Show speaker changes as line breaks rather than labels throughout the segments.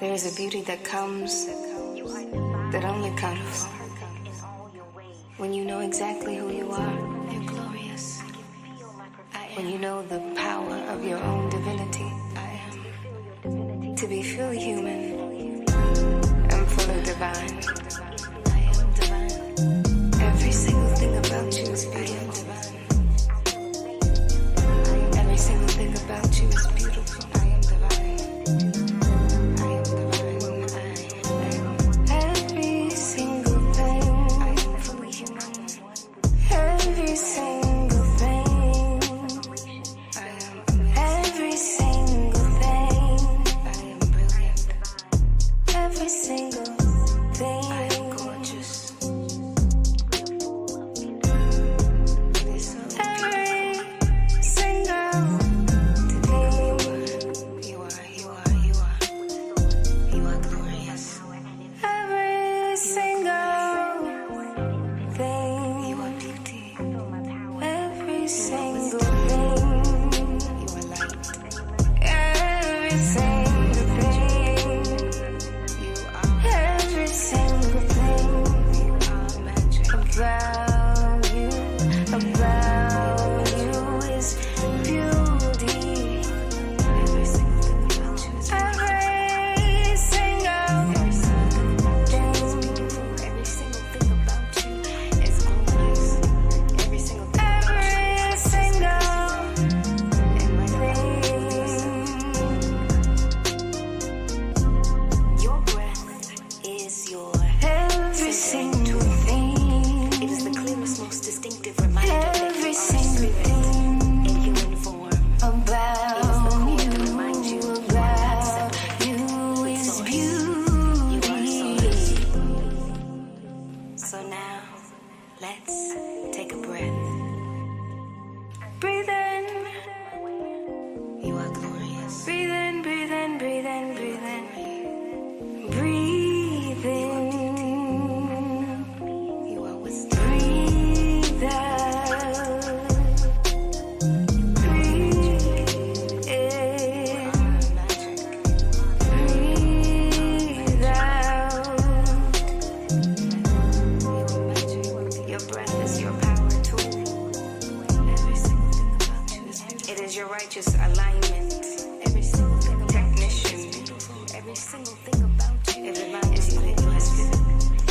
There is a beauty that comes, that only comes, when you know exactly who you are. You're glorious. When you know the power of your own divinity. To be fully human and fully divine. I am divine. Every single thing about you is beautiful. Every single thing about you is beautiful. I am divine. I am divine. Every single thing. I am fully human. Every single thing. I am amazing. Every single thing. I am brilliant. Every single thing. I am gorgeous. Every single thing. You are glorious. Every single thing. You are beauty. Every single thing. You are light. Every single thing. You are every single thing. You are magic. About you is beauty. Every single thing about you is every single thing. Every single thing about you is glorious. Every single thing your breath is your every single thing. It is the clearest, most distinctive reminder that you are spirit in human form. About it is the core to remind you about you is beauty. So now, let's take a breath. Breathe in. You are glorious. Breathe in, breathe in, breathe in, breathe in. Breathe in. You are wisdom. Breathe out. Breathe in. Breathe out. Your breath is your power tool. Every single thing about you is beautiful. It is your righteous alignment. Every single thing about technician. Every single thing about you. It reminds you that you are spirit.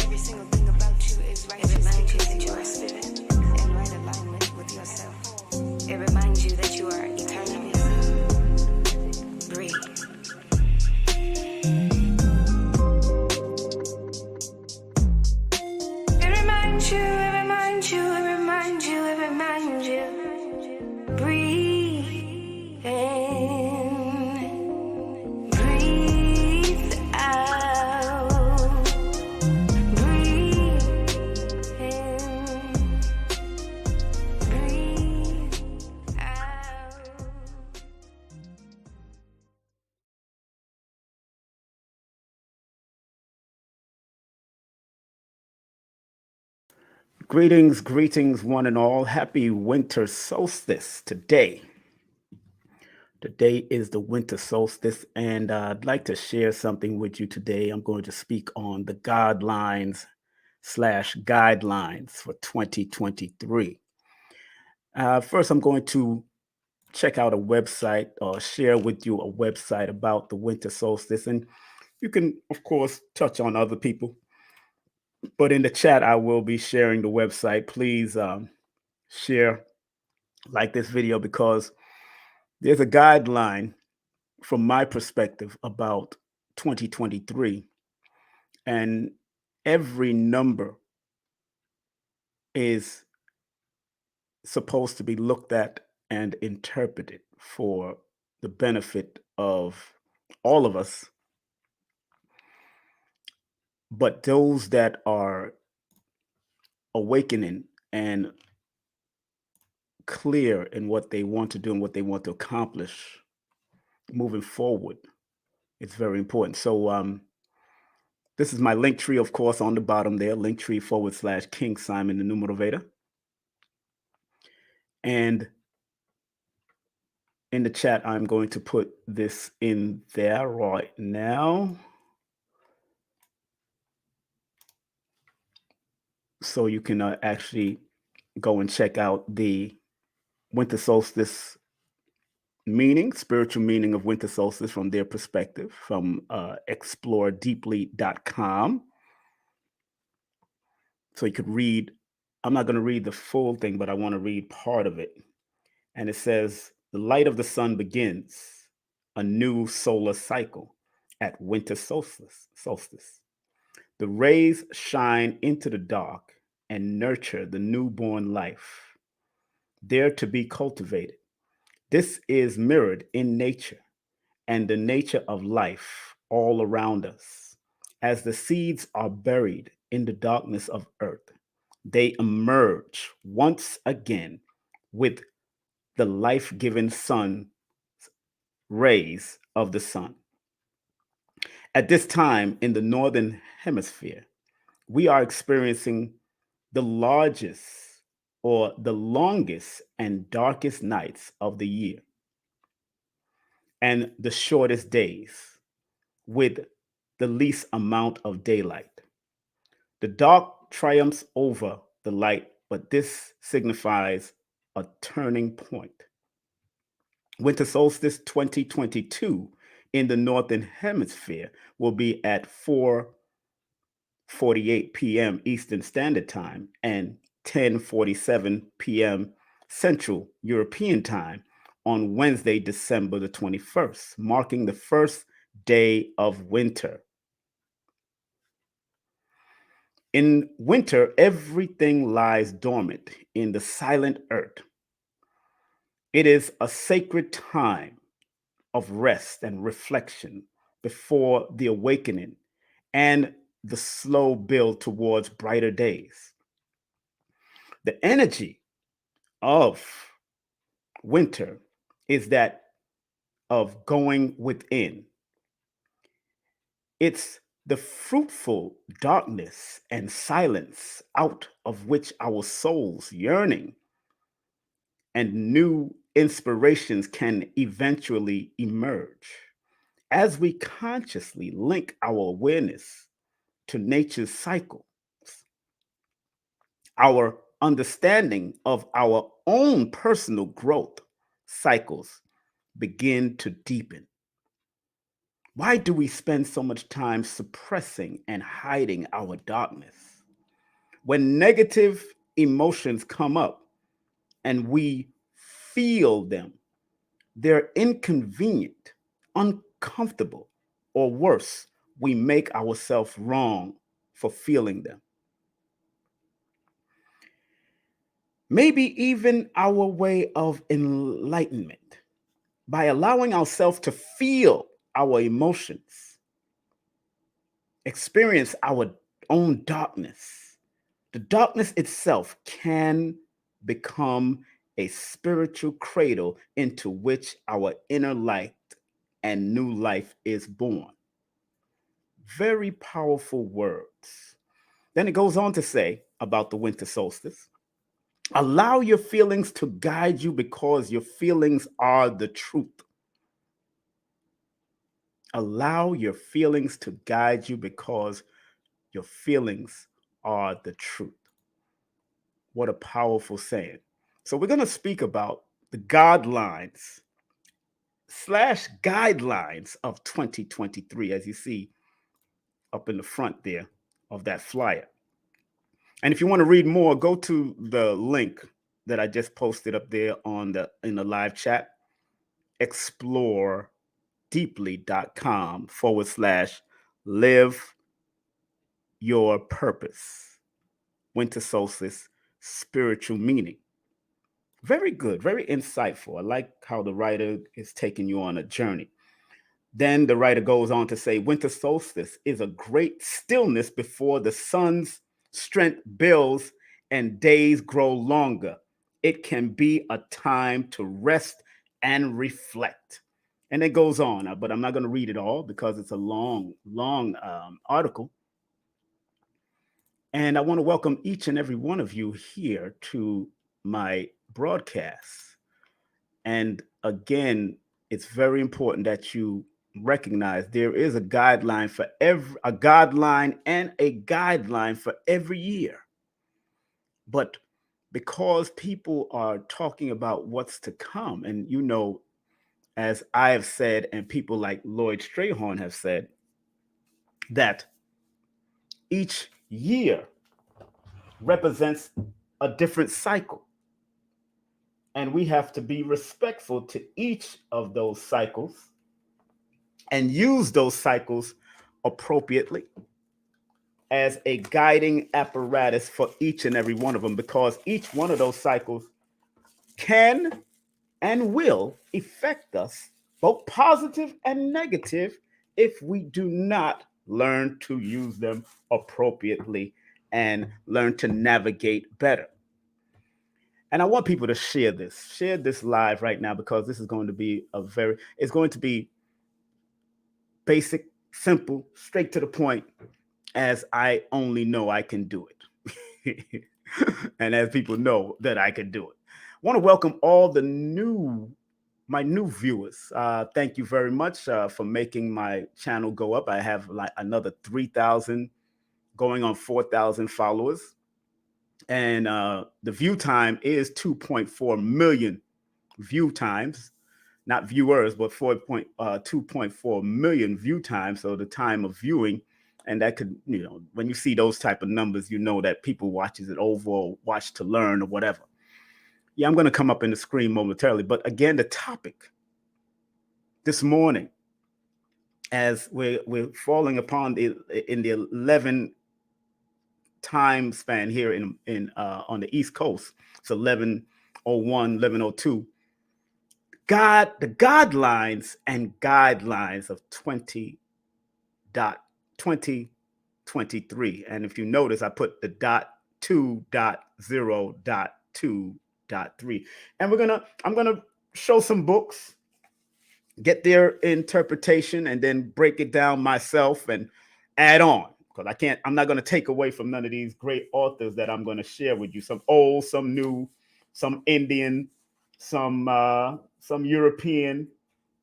Every single thing about you is righteous. It reminds you that you are spirit in right alignment with yourself. It reminds you that you are eternal. Breathe. It reminds you, it reminds you, it reminds you, it reminds you. Breathe in. Breathe out. Breathe in. Breathe out.
Greetings, one and all. Happy winter solstice today. Today is the winter solstice, and I'd like to share something with you today. I'm going to speak on the guidelines / guidelines for 2023. First, I'm going to check out a website or share with you a website about the winter solstice. And you can, of course, touch on other people. But in the chat, I will be sharing the website. Please share, like this video, because there's a guideline from my perspective about 2023. And every number is supposed to be looked at and interpreted for the benefit of all of us. But those that are awakening and clear in what they want to do and what they want to accomplish moving forward, it's very important. So this is my link tree, of course, on the bottom there, Linktree / King Simon the Numerovator. And in the chat, I'm going to put this in there right now, so you can actually go and check out the winter solstice meaning, spiritual meaning of winter solstice from their perspective, from exploredeeply.com. So you could read, I'm not going to read the full thing, but I want to read part of it. And it says, the light of the sun begins a new solar cycle at winter solstice. The rays shine into the dark and nurture the newborn life, there to be cultivated. This is mirrored in nature and the nature of life all around us. As the seeds are buried in the darkness of earth, they emerge once again with the life giving sun rays of the sun. At this time in the northern hemisphere, we are experiencing the largest or the longest and darkest nights of the year and the shortest days with the least amount of daylight. The dark triumphs over the light, but this signifies a turning point. Winter solstice 2022 in the northern hemisphere will be at 4:48 p.m. Eastern Standard Time and 10:47 p.m. Central European Time on Wednesday, December the 21st, marking the first day of winter. In winter, everything lies dormant in the silent earth. It is a sacred time of rest and reflection before the awakening and the slow build towards brighter days. The energy of winter is that of going within. It's the fruitful darkness and silence out of which our souls yearning and new inspirations can eventually emerge. As we consciously link our awareness to nature's cycle, our understanding of our own personal growth cycles begin to deepen. Why do we spend so much time suppressing and hiding our darkness? When negative emotions come up and we feel them, they're inconvenient, uncomfortable, or worse, we make ourselves wrong for feeling them. Maybe even our way of enlightenment. By allowing ourselves to feel our emotions, experience our own darkness, the darkness itself can become a spiritual cradle into which our inner light and new life is born. Very powerful words. Then it goes on to say about the winter solstice, allow your feelings to guide you because your feelings are the truth. Allow your feelings to guide you because your feelings are the truth. What a powerful saying. So we're going to speak about the guidelines slash guidelines of 2023, as you see up in the front there of that flyer. And if you want to read more, go to the link that I just posted up there in the live chat, exploredeeply.com/live your purpose. Winter solstice, spiritual meaning. Very good, very insightful. I like how the writer is taking you on a journey. Then the writer goes on to say, winter solstice is a great stillness before the sun's strength builds and days grow longer. It can be a time to rest and reflect. And it goes on, but I'm not going to read it all because it's a long, long article. And I want to welcome each and every one of you here to my broadcast. And again, it's very important that you recognize there is a guideline for a guideline and a guideline for every year. But because people are talking about what's to come, and as I have said, and people like Lloyd Strayhorn have said, that each year represents a different cycle. And we have to be respectful to each of those cycles and use those cycles appropriately as a guiding apparatus for each and every one of them, because each one of those cycles can and will affect us, both positive and negative, if we do not learn to use them appropriately and learn to navigate better. And I want people to share this live right now, because this is going to be it's going to be basic, simple, straight to the point, as I only know I can do it. And as people know that I can do it. I want to welcome all my new viewers. Thank you very much for making my channel go up. I have like another 3,000 going on 4,000 followers. And the view time is 2.4 million view times, not viewers, but 2.4 million view times. So the time of viewing, and that could, when you see those type of numbers, you know that people watches it over or watch to learn or whatever. Yeah, I'm going to come up in the screen momentarily. But again, the topic this morning, as we're falling upon in the 11 time span here in on the East Coast, it's 11:01, 11:02. The guidelines and guidelines of 2023. And if you notice, I put the .2.0.2.3. And I'm gonna show some books, get their interpretation, and then break it down myself and add on. Because I'm not gonna take away from none of these great authors that I'm gonna share with you. Some old, some new, some Indian, some European,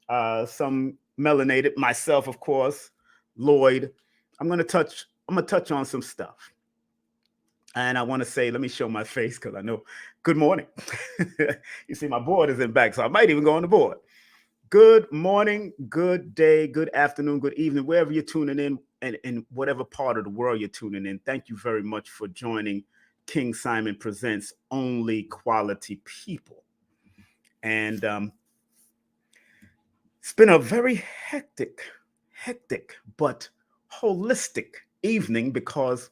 some melanated, myself, of course, Lloyd. I'm gonna touch on some stuff. And I want to say, let me show my face, because I know. Good morning. You see, my board is in back, so I might even go on the board. Good morning, good day, good afternoon, good evening, wherever you're tuning in, and in whatever part of the world you're tuning in. Thank you very much for joining King Simon Presents Only Quality People. And it's been a very hectic, but holistic evening, because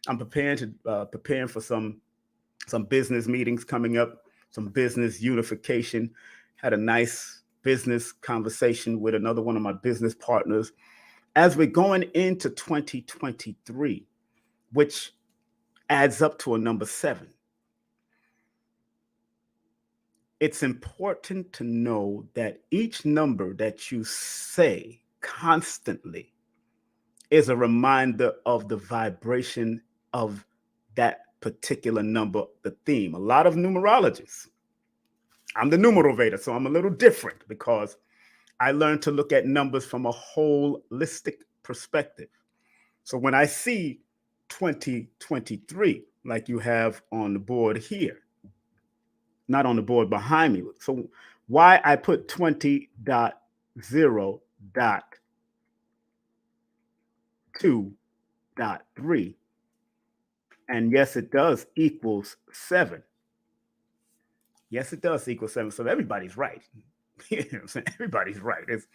I'm preparing for some business meetings coming up, some business unification. Had a nice business conversation with another one of my business partners as we're going into 2023, which adds up to a number 7. It's important to know that each number that you say constantly is a reminder of the vibration of that particular number, the theme. A lot of numerologists, I'm the Numerovator, so I'm a little different, because I learned to look at numbers from a holistic perspective. So when I see 2023, like you have on the board here, not on the board behind me. So why I put 20.0.2.3, and yes, it does equals 7. Yes, it does equal 7. So everybody's right. You know what I'm saying? Everybody's right. It's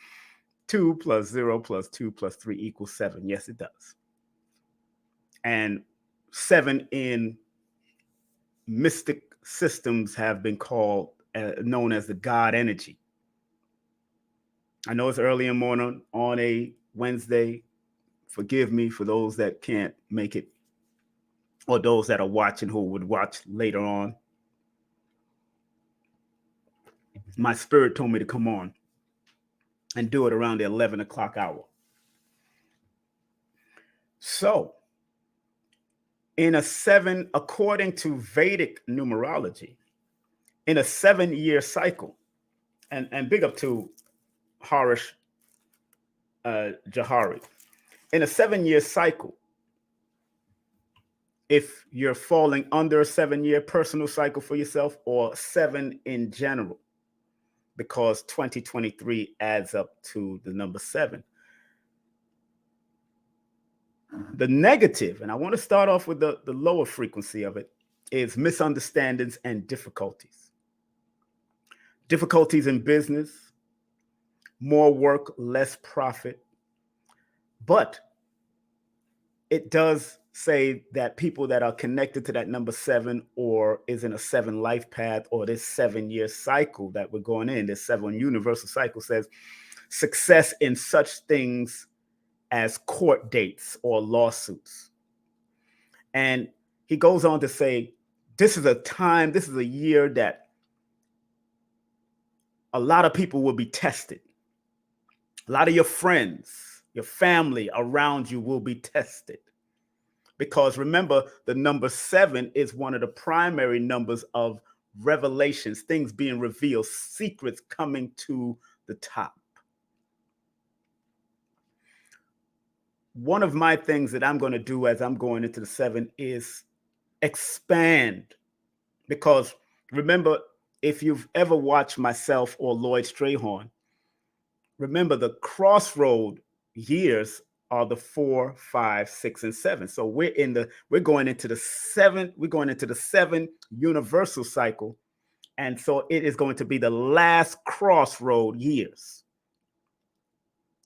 2 plus 0 plus 2 plus 3 equals 7. Yes, it does. And 7 in mystic systems have been called, known as the God energy. I know it's early in the morning on a Wednesday. Forgive me for those that can't make it, or those that are watching who would watch later on. My spirit told me to come on and do it around the 11 o'clock hour. So, in a 7, according to Vedic numerology, in a 7-year cycle, And big up to Harish Jahari. In a 7-year cycle, if you're falling under a 7-year personal cycle for yourself or 7 in general, because 2023 adds up to the number 7. The negative, and I want to start off with the lower frequency of it, is misunderstandings and difficulties. Difficulties in business, more work, less profit. But it does say that people that are connected to that number 7 or is in a 7 life path or this 7-year cycle that we're going in, this 7 universal cycle, says success in such things as court dates or lawsuits. And he goes on to say, this is a year that a lot of people will be tested. A lot of your friends, your family around you will be tested. Because remember, the number 7 is one of the primary numbers of revelations, things being revealed, secrets coming to the top. One of my things that I'm going to do as I'm going into the 7 is expand. Because remember, if you've ever watched myself or Lloyd Strayhorn, remember the crossroad years are the 4, 5, 6, and 7. So we're going into the 7 universal cycle. And so it is going to be the last crossroad years.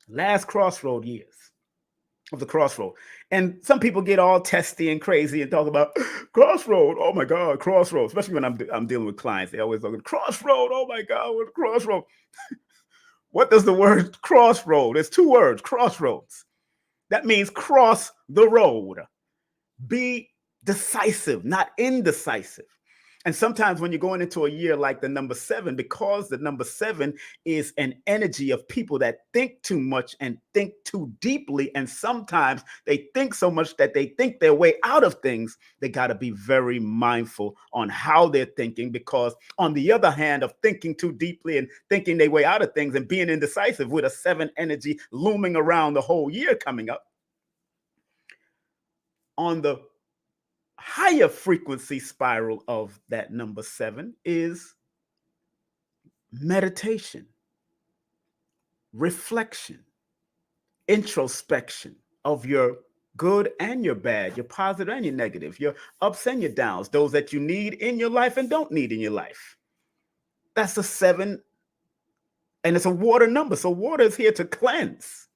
Last crossroad years of the crossroad. And some people get all testy and crazy and talk about crossroad. Oh my God, crossroad. Especially when I'm dealing with clients. They always look at crossroad. Oh my God, what a crossroad. What does the word crossroad? There's 2 words, crossroads. That means cross the road. Be decisive, not indecisive. And sometimes when you're going into a year like the number 7, because the number 7 is an energy of people that think too much and think too deeply. And sometimes they think so much that they think their way out of things. They got to be very mindful on how they're thinking, because on the other hand of thinking too deeply and thinking their way out of things and being indecisive with a 7 energy looming around the whole year coming up, on the higher frequency spiral of that number 7 is meditation, reflection, introspection of your good and your bad, your positive and your negative, your ups and your downs, those that you need in your life and don't need in your life. That's a 7, and it's a water number. So water is here to cleanse.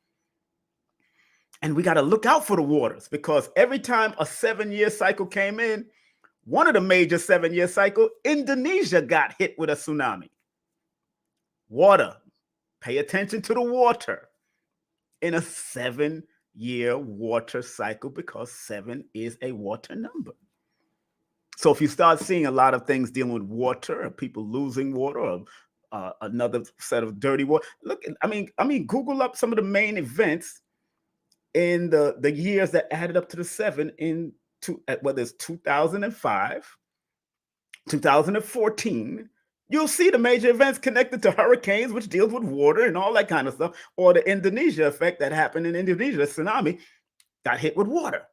And we got to look out for the waters, because every time a 7-year cycle came in, one of the major 7-year cycle, Indonesia got hit with a tsunami. Water. Pay attention to the water in a 7-year water cycle, because 7 is a water number. So if you start seeing a lot of things dealing with water, or people losing water, or another set of dirty water, look, I mean, Google up some of the main events in the years that added up to the 7 whether it's 2005, 2014, you'll see the major events connected to hurricanes, which deals with water and all that kind of stuff, or the Indonesia effect that happened in Indonesia, the tsunami got hit with water,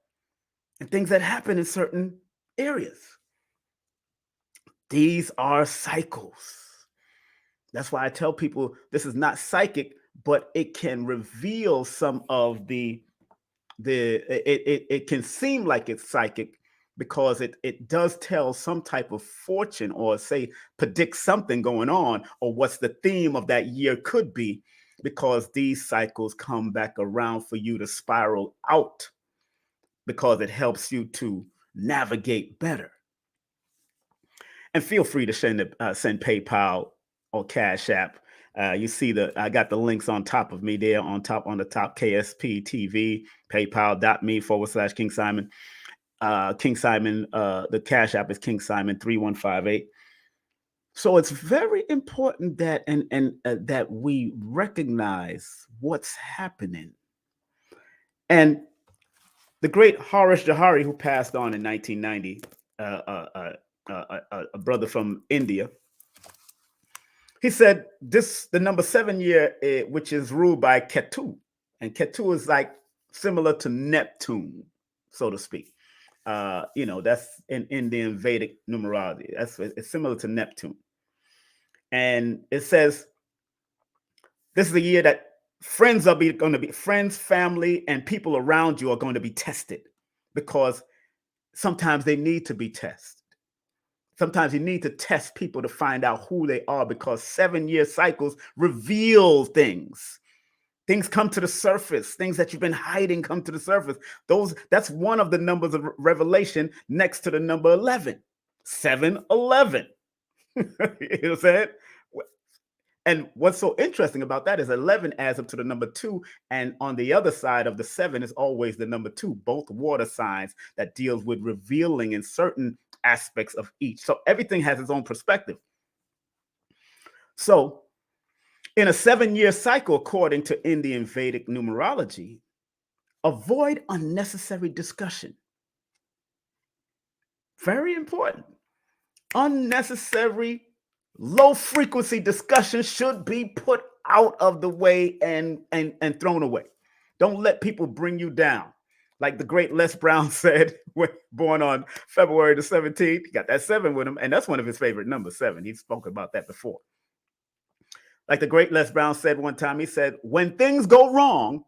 and things that happen in certain areas. These are cycles. That's why I tell people this is not psychic, but it can reveal some of it can seem like it's psychic, because it does tell some type of fortune, or say predict something going on, or what's the theme of that year could be, because these cycles come back around for you to spiral out, because it helps you to navigate better. And feel free to send PayPal or Cash App. You see I got the links on top of me there, on the top, KSP TV, paypal.me/King Simon. King Simon, the Cash App is King Simon 3158. So it's very important that that we recognize what's happening. And the great Harish Jahari, who passed on in 1990, a brother from India, He said the number 7 year, which is ruled by Ketu, and Ketu is like similar to Neptune, so to speak. That's in Indian Vedic numerology. It's similar to Neptune, and it says this is the year that friends, family, and people around you are going to be tested, because sometimes they need to be tested. Sometimes you need to test people to find out who they are, because 7-year cycles reveal things. Things come to the surface. Things that you've been hiding come to the surface. That's one of the numbers of revelation next to the number 11. 7-11. You know what I'm saying? And what's so interesting about that is 11 adds up to the number 2. And on the other side of the 7 is always the number 2, both water signs that deals with revealing in certain aspects of each. So everything has its own perspective. So in a 7-year cycle, according to Indian Vedic numerology, avoid unnecessary discussion. Very important. Unnecessary, low frequency discussion should be put out of the way and thrown away. Don't let people bring you down. Like the great Les Brown said, born on February the 17th, he got that 7 with him, and that's one of his favorite numbers, 7. He's spoken about that before. Like the great Les Brown said one time, he said, when things go wrong,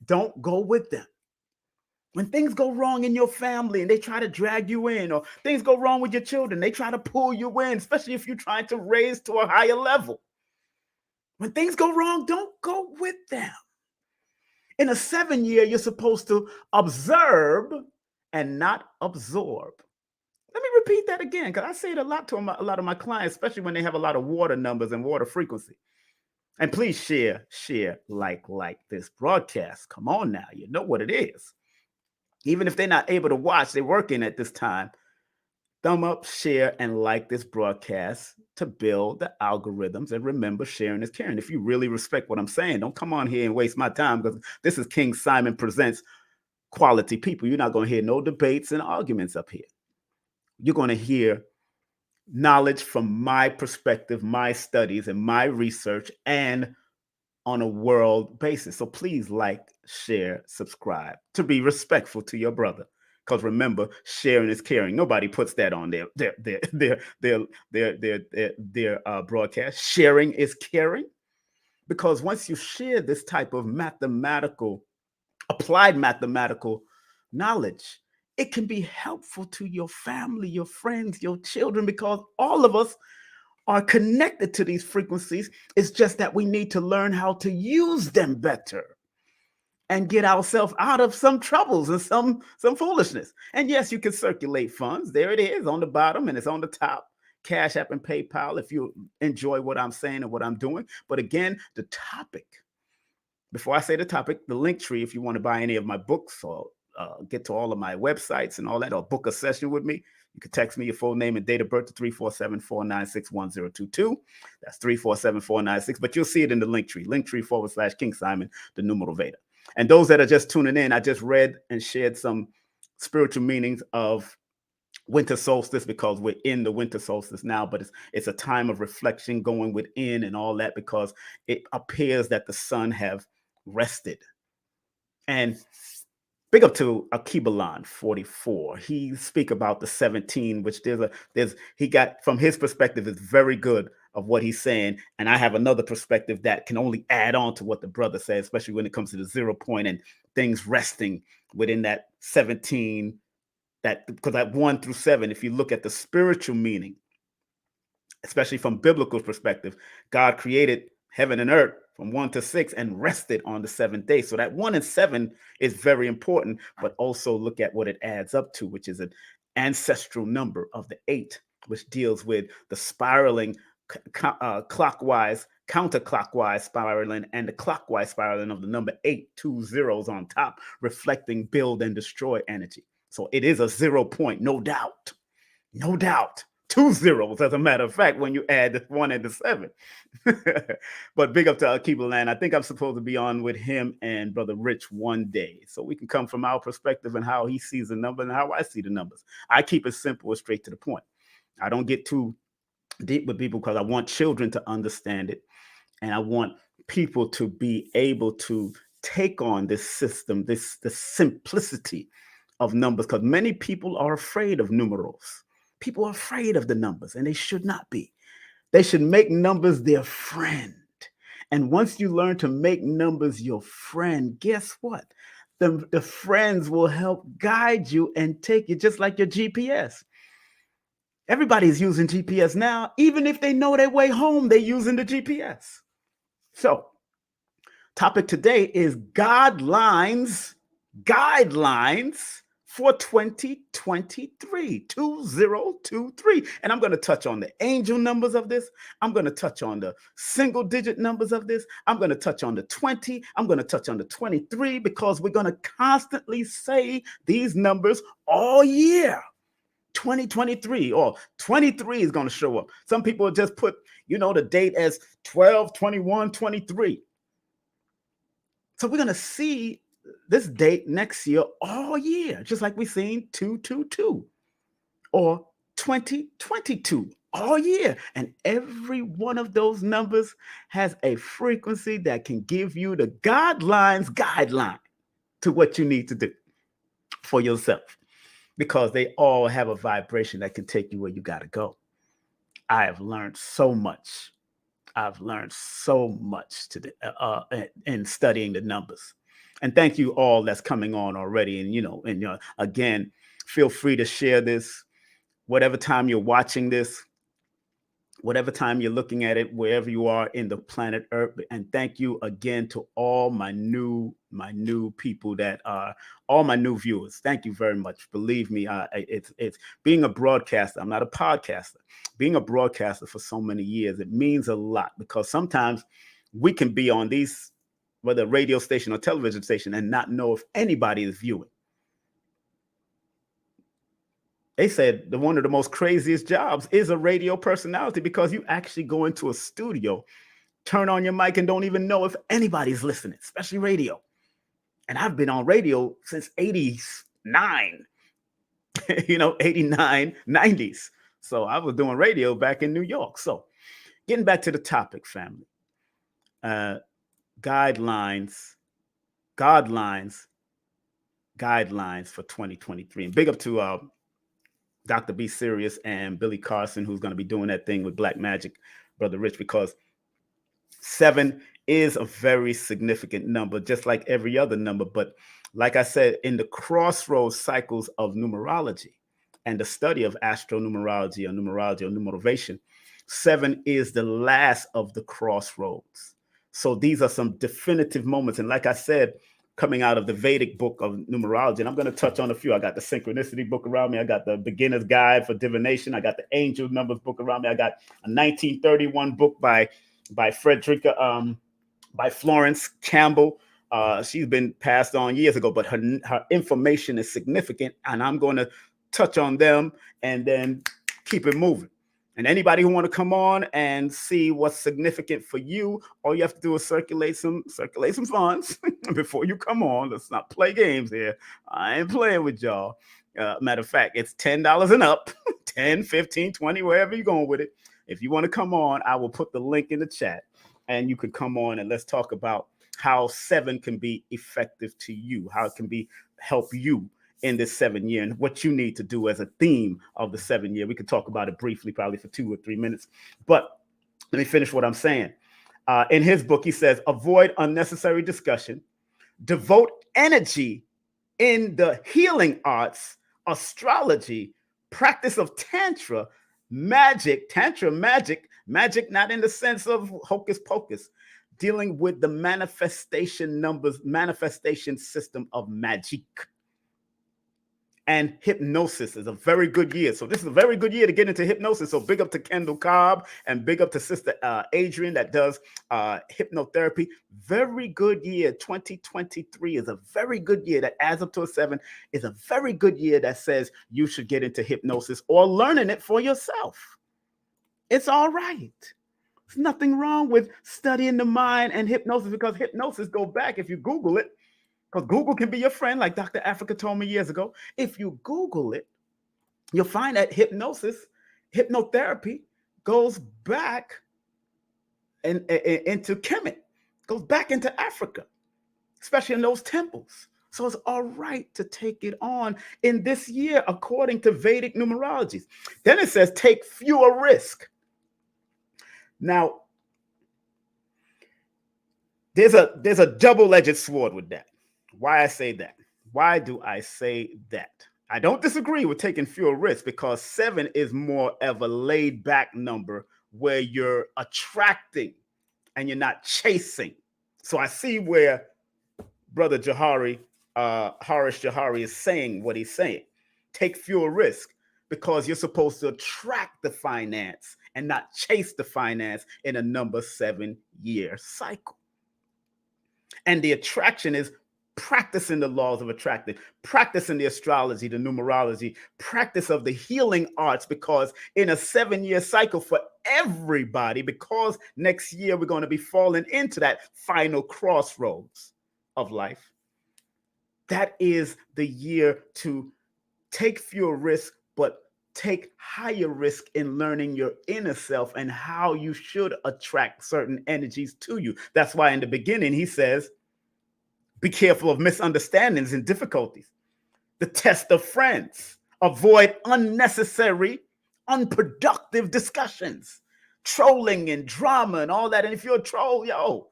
don't go with them. When things go wrong in your family and they try to drag you in, or things go wrong with your children, they try to pull you in, especially if you're trying to raise to a higher level. When things go wrong, don't go with them. In a 7-year, you're supposed to observe and not absorb. Let me repeat that again, because I say it a lot to a lot of my clients, especially when they have a lot of water numbers and water frequency. And please share, like this broadcast. Come on now, you know what it is. Even if they're not able to watch, they're working at this time. Thumb up, share, and like this broadcast to build the algorithms. And remember, sharing is caring. If you really respect what I'm saying, don't come on here and waste my time, because this is King Simon Presents Quality People. You're not going to hear no debates and arguments up here. You're going to hear knowledge from my perspective, my studies, and my research, and on a world basis. So please like, share, subscribe, to be respectful to your brother. Because remember, sharing is caring. Nobody puts that on their broadcast. Sharing is caring, because once you share this type of applied mathematical knowledge, it can be helpful to your family, your friends, your children, because all of us are connected to these frequencies. It's just that we need to learn how to use them better and get ourselves out of some troubles and some foolishness. And yes, you can circulate funds. There it is on the bottom, and it's on the top. Cash App and PayPal, if you enjoy what I'm saying and what I'm doing. But again, the topic, before I say the topic, the Linktree, if you want to buy any of my books or get to all of my websites and all that, or book a session with me, you can text me your full name and date of birth to 347-496-1022. That's 347-496. But you'll see it in the Linktree, Linktree/King Simon, the Numerovator. And those that are just tuning in, I just read and shared some spiritual meanings of winter solstice, because we're in the winter solstice now, but it's a time of reflection, going within and all that, because it appears that the sun have rested. And big up to Akibalan 44. He speak about the 17, which he got from his perspective is very good of what he's saying. And I have another perspective that can only add on to what the brother says, especially when it comes to the 0 point and things resting within that 17, because that 1 through 7, if you look at the spiritual meaning, especially from biblical perspective, God created heaven and earth from 1 to 6 and rested on the 7th day. So that 1 and 7 is very important, but also look at what it adds up to, which is an ancestral number of the 8, which deals with the spiraling clockwise, counterclockwise spiraling, and the clockwise spiraling of the number 8, 2 zeros on top, reflecting build and destroy energy. So it is a 0 point, no doubt. No doubt. 2 zeros, as a matter of fact, when you add the 1 and the 7. But big up to Akibalan. I think I'm supposed to be on with him and Brother Rich one day, so we can come from our perspective and how he sees the number and how I see the numbers. I keep it simple and straight to the point. I don't get too deep with people because I want children to understand it. And I want people to be able to take on this system, the simplicity of numbers, because many people are afraid of numerals. People are afraid of the numbers, and they should not be. They should make numbers their friend. And once you learn to make numbers your friend, guess what? The friends will help guide you and take you, just like your GPS. Everybody's using GPS now. Even if they know their way home, they're using the GPS. So, topic today is guidelines for 2023, 2023. And I'm going to touch on the angel numbers of this. I'm going to touch on the single digit numbers of this. I'm going to touch on the 20. I'm going to touch on the 23, because we're going to constantly say these numbers all year. 2023 or 23 is going to show up. Some people just put, the date as 12, 21, 23. So we're going to see this date next year all year, just like we've seen 222 or 2022 all year. And every one of those numbers has a frequency that can give you the guideline to what you need to do for yourself, because they all have a vibration that can take you where you got to go. I have learned so much. I've learned so much in studying the numbers. And thank you all that's coming on already. And, again, feel free to share this, whatever time you're watching this, whatever time you're looking at it, wherever you are in the planet Earth. And thank you again to all my new people that are all my new viewers. Thank you very much. Believe me, it's being a broadcaster. I'm not a podcaster. Being a broadcaster for so many years, it means a lot, because sometimes we can be on these, whether radio station or television station, and not know if anybody is viewing. They said one of the most craziest jobs is a radio personality, because you actually go into a studio, turn on your mic, and don't even know if anybody's listening, especially radio. And I've been on radio since 89, 89, 90s. So I was doing radio back in New York. So getting back to the topic, family, guidelines for 2023. And big up to Dr. B. Serious and Billy Carson, who's going to be doing that thing with Black Magic, Brother Rich, because 7 is a very significant number, just like every other number. But like I said, in the crossroads cycles of numerology and the study of astronumerology or numerovation, 7 is the last of the crossroads. So these are some definitive moments. And like I said, coming out of the Vedic book of numerology, and I'm going to touch on a few. I got the synchronicity book around me. I got the beginner's guide for divination. I got the angel numbers book around me. I got a 1931 book by Frederica, by Florence Campbell. She's been passed on years ago, but her information is significant, and I'm going to touch on them and then keep it moving. And anybody who want to come on and see what's significant for you, all you have to do is circulate some funds before you come on. Let's not play games here. I ain't playing with y'all. Matter of fact, it's $10 and up, 10, 15, 20, wherever you're going with it. If you want to come on, I will put the link in the chat, and you can come on and let's talk about how 7 can be effective to you, how it can help you in this 7 year, and what you need to do as a theme of the 7 year. We could talk about it briefly, probably for 2 or 3 minutes. But let me finish what I'm saying. In his book, he says, avoid unnecessary discussion, devote energy in the healing arts, astrology, practice of tantra magic, not in the sense of hocus pocus, dealing with the manifestation system of magic. And hypnosis is a very good year. So this is a very good year to get into hypnosis. So big up to Kendall Cobb and big up to Sister Adrian that does hypnotherapy. Very good year. 2023 is a very good year that adds up to a 7, is a very good year that says you should get into hypnosis or learning it for yourself. It's all right. There's nothing wrong with studying the mind and hypnosis, because hypnosis go back, if you Google it, because Google can be your friend, like Dr. Africa told me years ago. If you Google it, you'll find that hypnotherapy goes back into Kemet, goes back into Africa, especially in those temples. So it's all right to take it on in this year, according to Vedic numerology. Then it says take fewer risk. Now, there's a double-edged sword with that. Why I say that? Why do I say that? I don't disagree with taking fewer risks, because 7 is more of a laid-back number where you're attracting and you're not chasing. So I see where Brother Harish Jahari is saying what he's saying. Take fewer risks, because you're supposed to attract the finance and not chase the finance in a number 7-year cycle. And the attraction is practicing the laws of attraction, practicing the astrology, the numerology, practice of the healing arts, because in a 7-year cycle for everybody, because next year we're going to be falling into that final crossroads of life. That is the year to take fewer risks, but take higher risk in learning your inner self and how you should attract certain energies to you. That's why in the beginning he says, be careful of misunderstandings and difficulties. The test of friends. Avoid unnecessary, unproductive discussions, trolling and drama and all that. And if you're a troll, y'all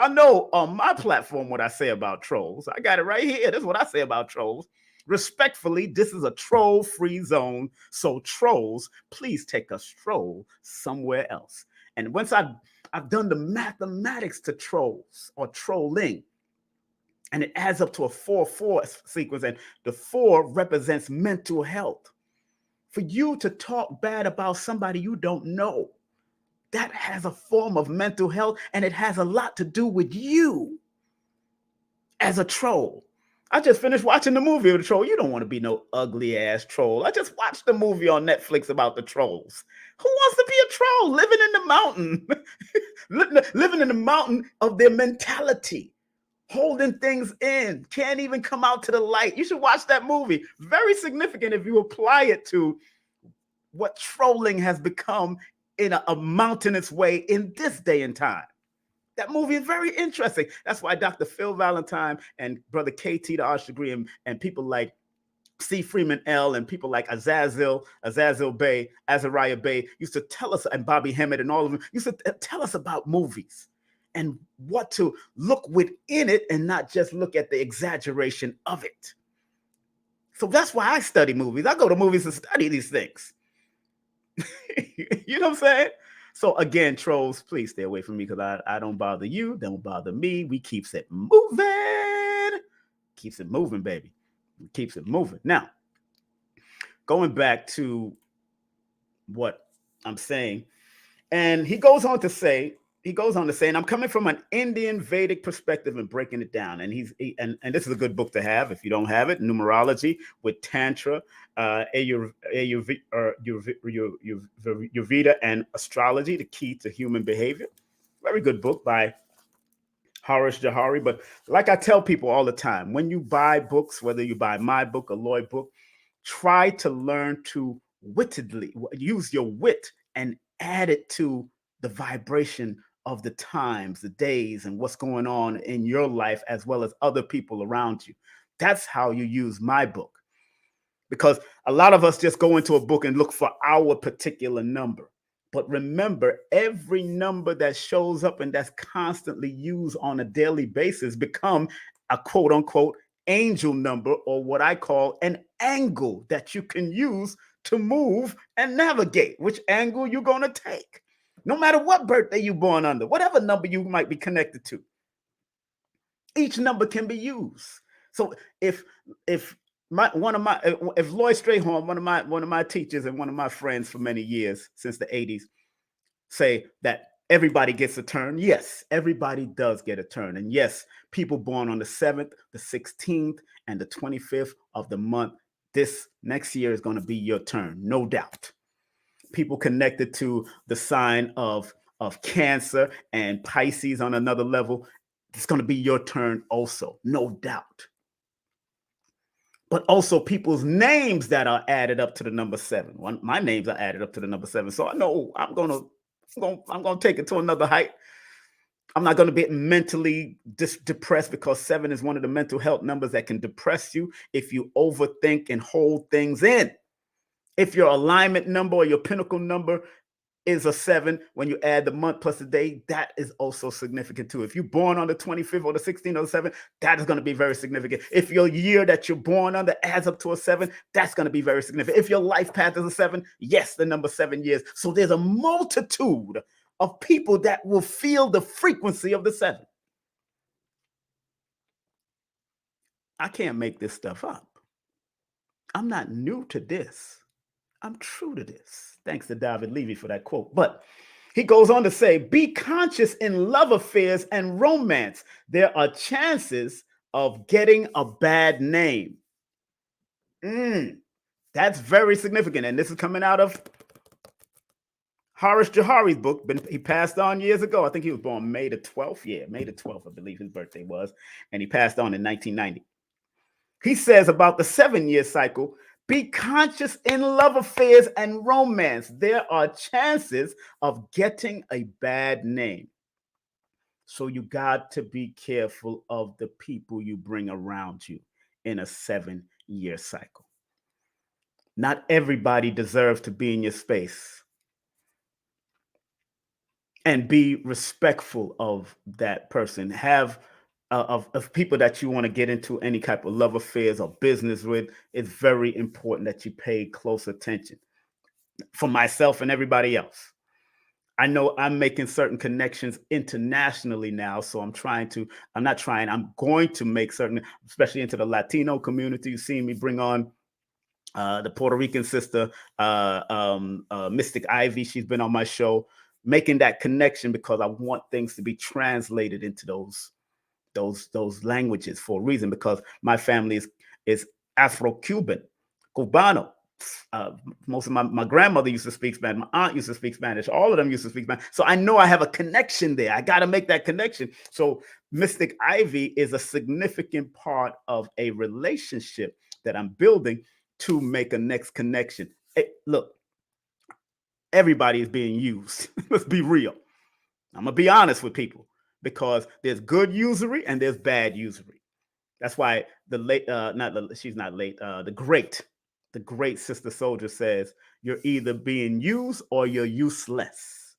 know on my platform what I say about trolls. I got it right here. This is what I say about trolls. Respectfully, this is a troll-free zone. So trolls, please take a stroll somewhere else. And once I've done the mathematics to trolls or trolling, and it adds up to a 4-4 sequence, and the 4 represents mental health. For you to talk bad about somebody you don't know, that has a form of mental health, and it has a lot to do with you as a troll. I just finished watching the movie of the troll. You don't want to be no ugly ass troll. I just watched the movie on Netflix about the trolls. Who wants to be a troll? Living in the mountain, living in the mountain of their mentality, holding things in, can't even come out to the light. You should watch that movie. Very significant if you apply it to what trolling has become in a mountainous way in this day and time. That movie is very interesting. That's why Dr. Phil Valentine and Brother KT, the Arch Degree, and people like C. Freeman L. and people like Azazel Bay, Azariah Bay used to tell us, and Bobby Hemmett and all of them used to tell us about movies and what to look within it and not just look at the exaggeration of it. So that's why I study movies. I go to movies to study these things. You know what I'm saying? So again, trolls, please stay away from me, because I don't bother you, don't bother me. We keeps it moving. Keeps it moving, baby. Keeps it moving. Now, going back to what I'm saying, and he goes on to say, and I'm coming from an Indian Vedic perspective and breaking it down. And and this is a good book to have if you don't have it. Numerology with Tantra, Ayurveda, and Astrology: The Key to Human Behavior. Very good book by Harish Jahari. But like I tell people all the time, when you buy books, whether you buy my book, a Lloyd book, try to learn to wittedly use your wit and add it to the vibration of the times, the days, and what's going on in your life, as well as other people around you. That's how you use my book. Because a lot of us just go into a book and look for our particular number. But remember, every number that shows up and that's constantly used on a daily basis become a quote unquote angel number, or what I call an angle that you can use to move and navigate which angle you're going to take. No matter what birthday you're born under, whatever number you might be connected to, each number can be used. So if Lloyd Strayhorn, one of my teachers and one of my friends for many years since the 80s, say that everybody gets a turn. Yes, everybody does get a turn. And yes, people born on the 7th, the 16th, and the 25th of the month, this next year is going to be your turn, no doubt. People connected to the sign of Cancer and Pisces on another level, it's going to be your turn also, no doubt. but also people's names that are added up to the number 7. My names are added up to the number 7. So I know I'm gonna take it to another height. I'm not going to be mentally depressed, because 7 is one of the mental health numbers that can depress you if you overthink and hold things in. If your alignment number or your pinnacle number is a 7, when you add the month plus the day, that is also significant too. If you're born on the 25th or the 16th or the 7th, that is going to be very significant. If your year that you're born under adds up to a 7, that's going to be very significant. If your life path is a 7, yes, the number 7 years. So there's a multitude of people that will feel the frequency of the 7. I can't make this stuff up. I'm not new to this. I'm true to this. Thanks to David Levy for that quote. But he goes on to say, be conscious in love affairs and romance. There are chances of getting a bad name. That's very significant. And this is coming out of Harish Johari's book. He passed on years ago. I think he was born May the 12th. Yeah, May the 12th, I believe his birthday was. And he passed on in 1990. He says about the 7-year cycle, be conscious in love affairs and romance. There are chances of getting a bad name. So you got to be careful of the people you bring around you in a 7-year cycle. Not everybody deserves to be in your space. And be respectful of that person. Have of people that you want to get into any type of love affairs or business with. It's very important that you pay close attention. For myself and everybody else, I know I'm making certain connections internationally now, so I'm going to make certain, especially into the Latino community. You see me bring on the Puerto Rican sister, Mystic Ivy. She's been on my show, making that connection because I want things to be translated into those languages for a reason, because my family is Afro-Cuban, Cubano. Most of my grandmother used to speak Spanish. My aunt used to speak Spanish. All of them used to speak Spanish. So I know I have a connection there. I got to make that connection. So Mystic Ivy is a significant part of a relationship that I'm building to make a next connection. Hey, look, everybody is being used. Let's be real. I'm going to be honest with people, because there's good usury and there's bad usury. That's why the great Sister Soldier says, you're either being used or you're useless.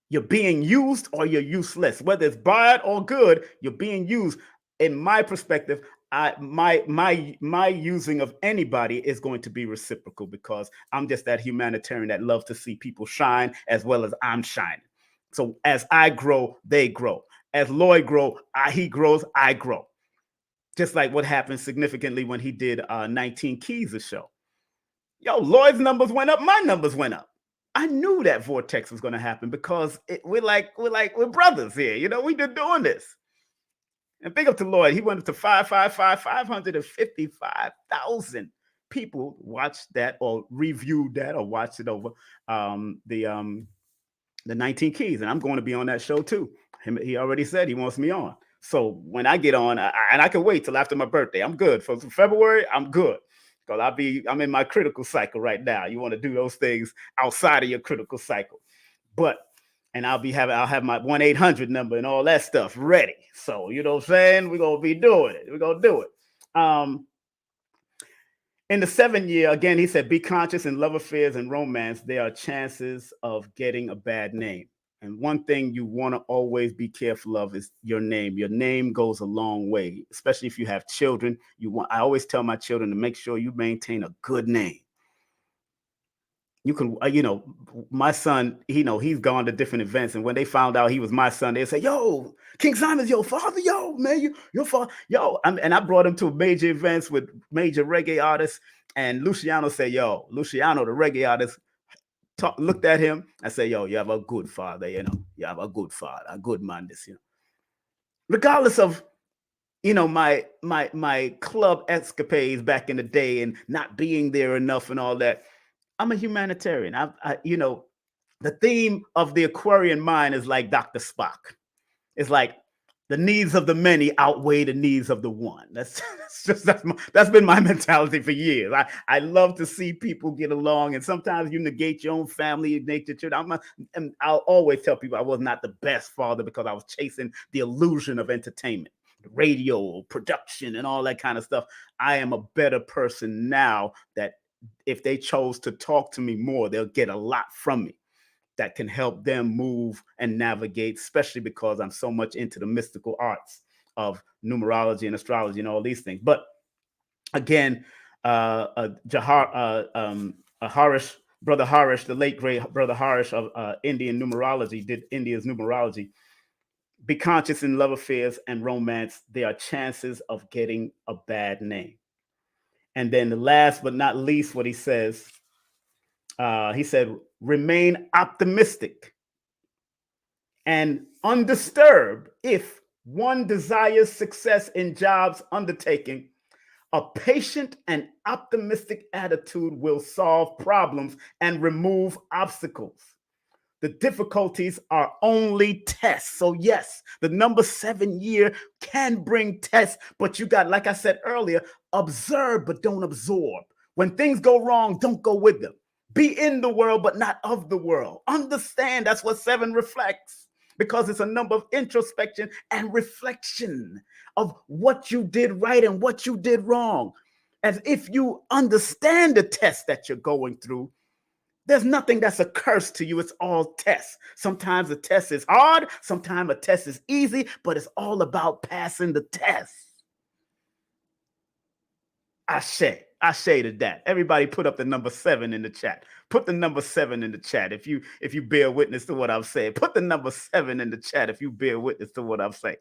You're being used or you're useless. Whether it's bad or good, you're being used. In my perspective, my using of anybody is going to be reciprocal, because I'm just that humanitarian that loves to see people shine as well as I'm shining. So as I grow, they grow. As Lloyd grow, he grows, I grow. Just like what happened significantly when he did 19 Keys a show. Yo, Lloyd's numbers went up, my numbers went up. I knew that vortex was going to happen, because we're brothers here. You know, we've been doing this. And big up to Lloyd. He went up to 555,000 people watched that or reviewed that or watched it over the 19 Keys. And I'm going to be on that show too. He already said he wants me on. So when I get on, and I can wait till after my birthday, I'm good. For February, I'm good. Because I'm in my critical cycle right now. You want to do those things outside of your critical cycle. And I'll have my 1-800 number and all that stuff ready. So, you know what I'm saying? We're going to be doing it. We're going to do it. In the 7-year, again, he said, be conscious in love affairs and romance. There are chances of getting a bad name. And one thing you want to always be careful of is your name. Your name goes a long way, especially if you have children. I always tell my children to make sure you maintain a good name. You can, my son, he's gone to different events. And when they found out he was my son, they say, yo, King Simon's your father, yo, man, your father, yo. And I brought him to major events with major reggae artists. And Luciano said, yo, Luciano, the reggae artist, looked at him and said, yo, you have a good father, you have a good father, a good man, regardless of, my club escapades back in the day and not being there enough and all that. I'm a humanitarian. The theme of the Aquarian mind is like Dr. Spock. It's like, the needs of the many outweigh the needs of the one. That's been my mentality for years. I love to see people get along, and sometimes you negate your own family, you negate your children. And I'll always tell people I was not the best father because I was chasing the illusion of entertainment, radio production, and all that kind of stuff. I am a better person now that if they chose to talk to me more, they'll get a lot from me that can help them move and navigate, especially because I'm so much into the mystical arts of numerology and astrology and all these things. But again, Brother Harish, the late great Brother Harish of Indian numerology, did India's numerology. Be conscious in love affairs and romance. There are chances of getting a bad name. And then the last but not least, what he said, remain optimistic and undisturbed. If one desires success in jobs undertaking, a patient and optimistic attitude will solve problems and remove obstacles. The difficulties are only tests. So yes, the number 7 year can bring tests, but you got, like I said earlier, observe, but don't absorb. When things go wrong, don't go with them. Be in the world, but not of the world. Understand that's what 7 reflects, because it's a number of introspection and reflection of what you did right and what you did wrong. As if you understand the test that you're going through, there's nothing that's a curse to you. It's all tests. Sometimes a test is hard. Sometimes a test is easy, but it's all about passing the test. Ashe to that. Everybody put up the number 7 in the chat. Put the number 7 in the chat if you bear witness to what I'm saying. Put the number 7 in the chat if you bear witness to what I'm saying.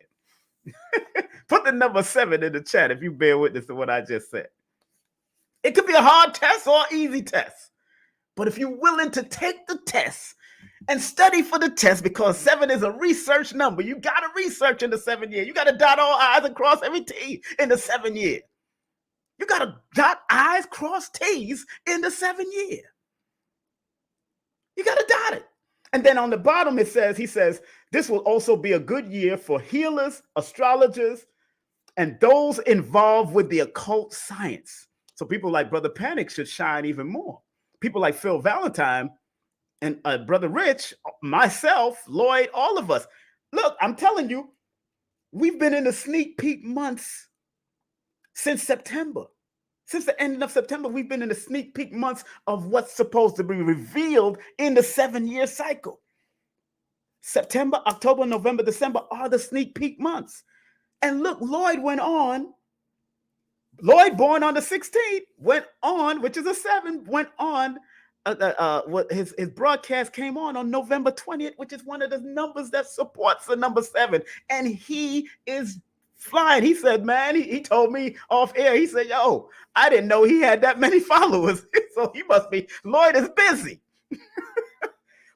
Put the number 7 in the chat if you bear witness to what I just said. It could be a hard test or an easy test. But if you're willing to take the test and study for the test, because 7 is a research number, you got to research in the 7 year. You got to dot all I's and cross every T in the 7 year. You got to dot I's, cross T's in the 7 year. You got to dot it. And then on the bottom, he says, this will also be a good year for healers, astrologers, and those involved with the occult science. So people like Brother Panic should shine even more. People like Phil Valentine and Brother Rich, myself, Lloyd, all of us. Look, I'm telling you, we've been in the sneak peek months since September. Since the end of September, we've been in the sneak peek months of what's supposed to be revealed in the 7 year cycle. September, October, November, December are the sneak peek months. And look, Lloyd, born on the 16th, went on, which is a 7, went on. What his broadcast came on November 20th, which is one of the numbers that supports the number 7. And he is flying. He said, man, he told me off air, he said, yo, I didn't know he had that many followers. So he must be, Lloyd is busy.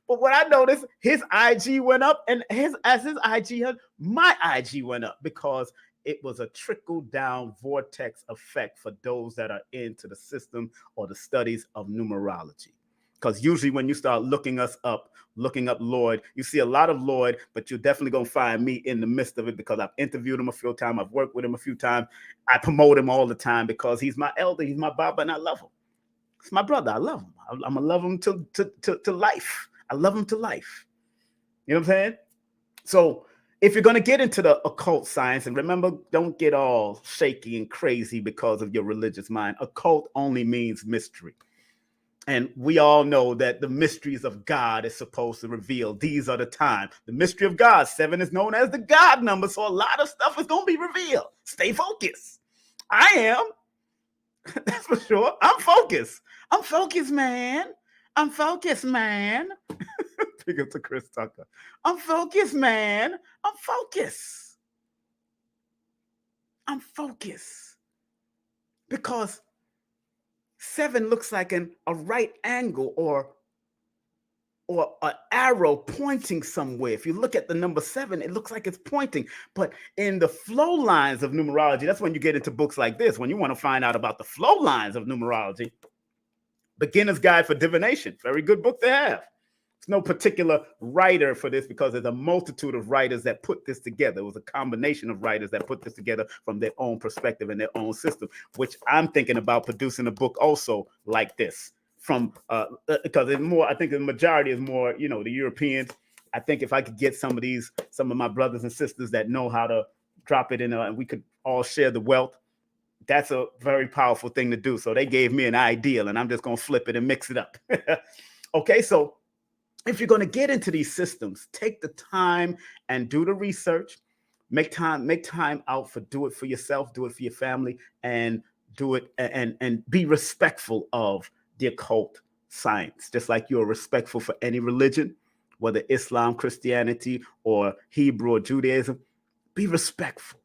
But what I noticed, his IG went up, and as his IG, my IG went up, because it was a trickle-down vortex effect for those that are into the system or the studies of numerology. Because usually when you start looking up Lloyd, you see a lot of Lloyd, but you're definitely going to find me in the midst of it, because I've interviewed him a few times. I've worked with him a few times. I promote him all the time because he's my elder. He's my Baba, and I love him. It's my brother. I love him. I'm going to love him to life. I love him to life. You know what I'm saying? So if you're going to get into the occult science, and remember, don't get all shaky and crazy because of your religious mind. Occult only means mystery. And we all know that the mysteries of God is supposed to reveal. These are the times. The mystery of God, 7 is known as the God number. So a lot of stuff is going to be revealed. Stay focused. I am. That's for sure. I'm focused. I'm focused, man. I'm focused, man. Pick up to Chris Tucker. I'm focused, man. I'm focused. I'm focused. Because 7 looks like a right angle or an arrow pointing somewhere. If you look at the number 7, it looks like it's pointing. But in the flow lines of numerology, that's when you get into books like this, when you want to find out about the flow lines of numerology. Beginner's Guide for Divination. Very good book to have. There's no particular writer for this because there's a multitude of writers that put this together. It was a combination of writers that put this together from their own perspective and their own system, which I'm thinking about producing a book also like this from, because it's more, I think the majority is more, the Europeans. I think if I could get some of my brothers and sisters that know how to drop it in, and we could all share the wealth, that's a very powerful thing to do. So they gave me an ideal, and I'm just going to flip it and mix it up. Okay, so if you're going to get into these systems, take the time and do the research. Make time out do it for yourself, do it for your family, and do it and be respectful of the occult science, just like you're respectful for any religion, whether Islam, Christianity, or Hebrew or Judaism. Be respectful.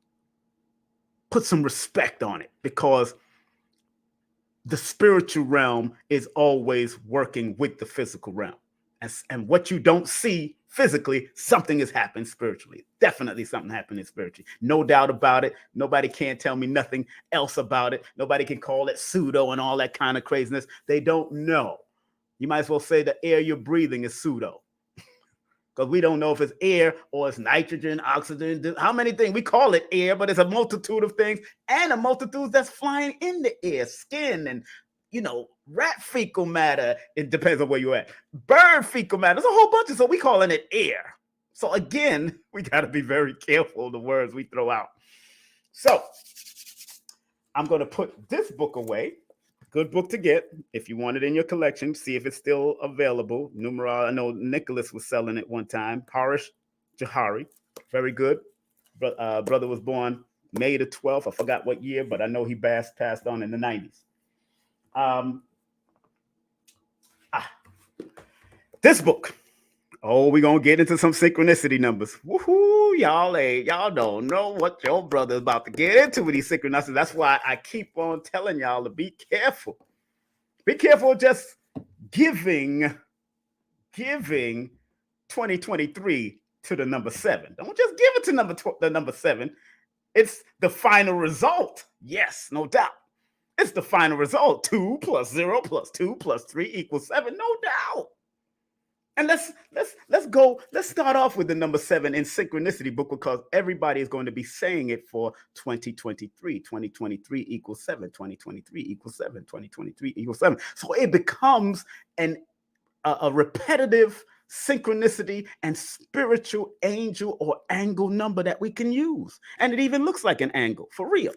Put some respect on it, because the spiritual realm is always working with the physical realm. And what you don't see physically, something is happening spiritually. Definitely something happening spiritually. No doubt about it. Nobody can tell me nothing else about it. Nobody can call it pseudo and all that kind of craziness. They don't know. You might as well say the air you're breathing is pseudo, because we don't know if it's air or it's nitrogen, oxygen, how many things. We call it air, but it's a multitude of things, and a multitude that's flying in the air, skin and, rat fecal matter. It depends on where you're at. Bird fecal matter. There's a whole bunch of, so we calling it air. So again, we got to be very careful of the words we throw out. So I'm going to put this book away. Good book to get if you want it in your collection. See if it's still available. I know Nicholas was selling it one time. Parish Jahari, very good. Brother was born May the 12th. I forgot what year, but I know he passed on in the 90s. This book. Oh, we're going to get into some synchronicity numbers. Woohoo, y'all don't know what your brother is about to get into with these synchronicities. That's why I keep on telling y'all to be careful. Be careful just giving 2023 to the number 7. Don't just give it to the number 7. It's the final result. Yes, no doubt. It's the final result. 2 plus 0 plus 2 plus 3 equals 7. No doubt. And let's start off with the number 7 in synchronicity book, because everybody is going to be saying it for 2023. 2023 equals 7. 2023 equals 7. 2023 equals 7. So it becomes a repetitive synchronicity and spiritual angel or angle number that we can use. And it even looks like an angle, for real.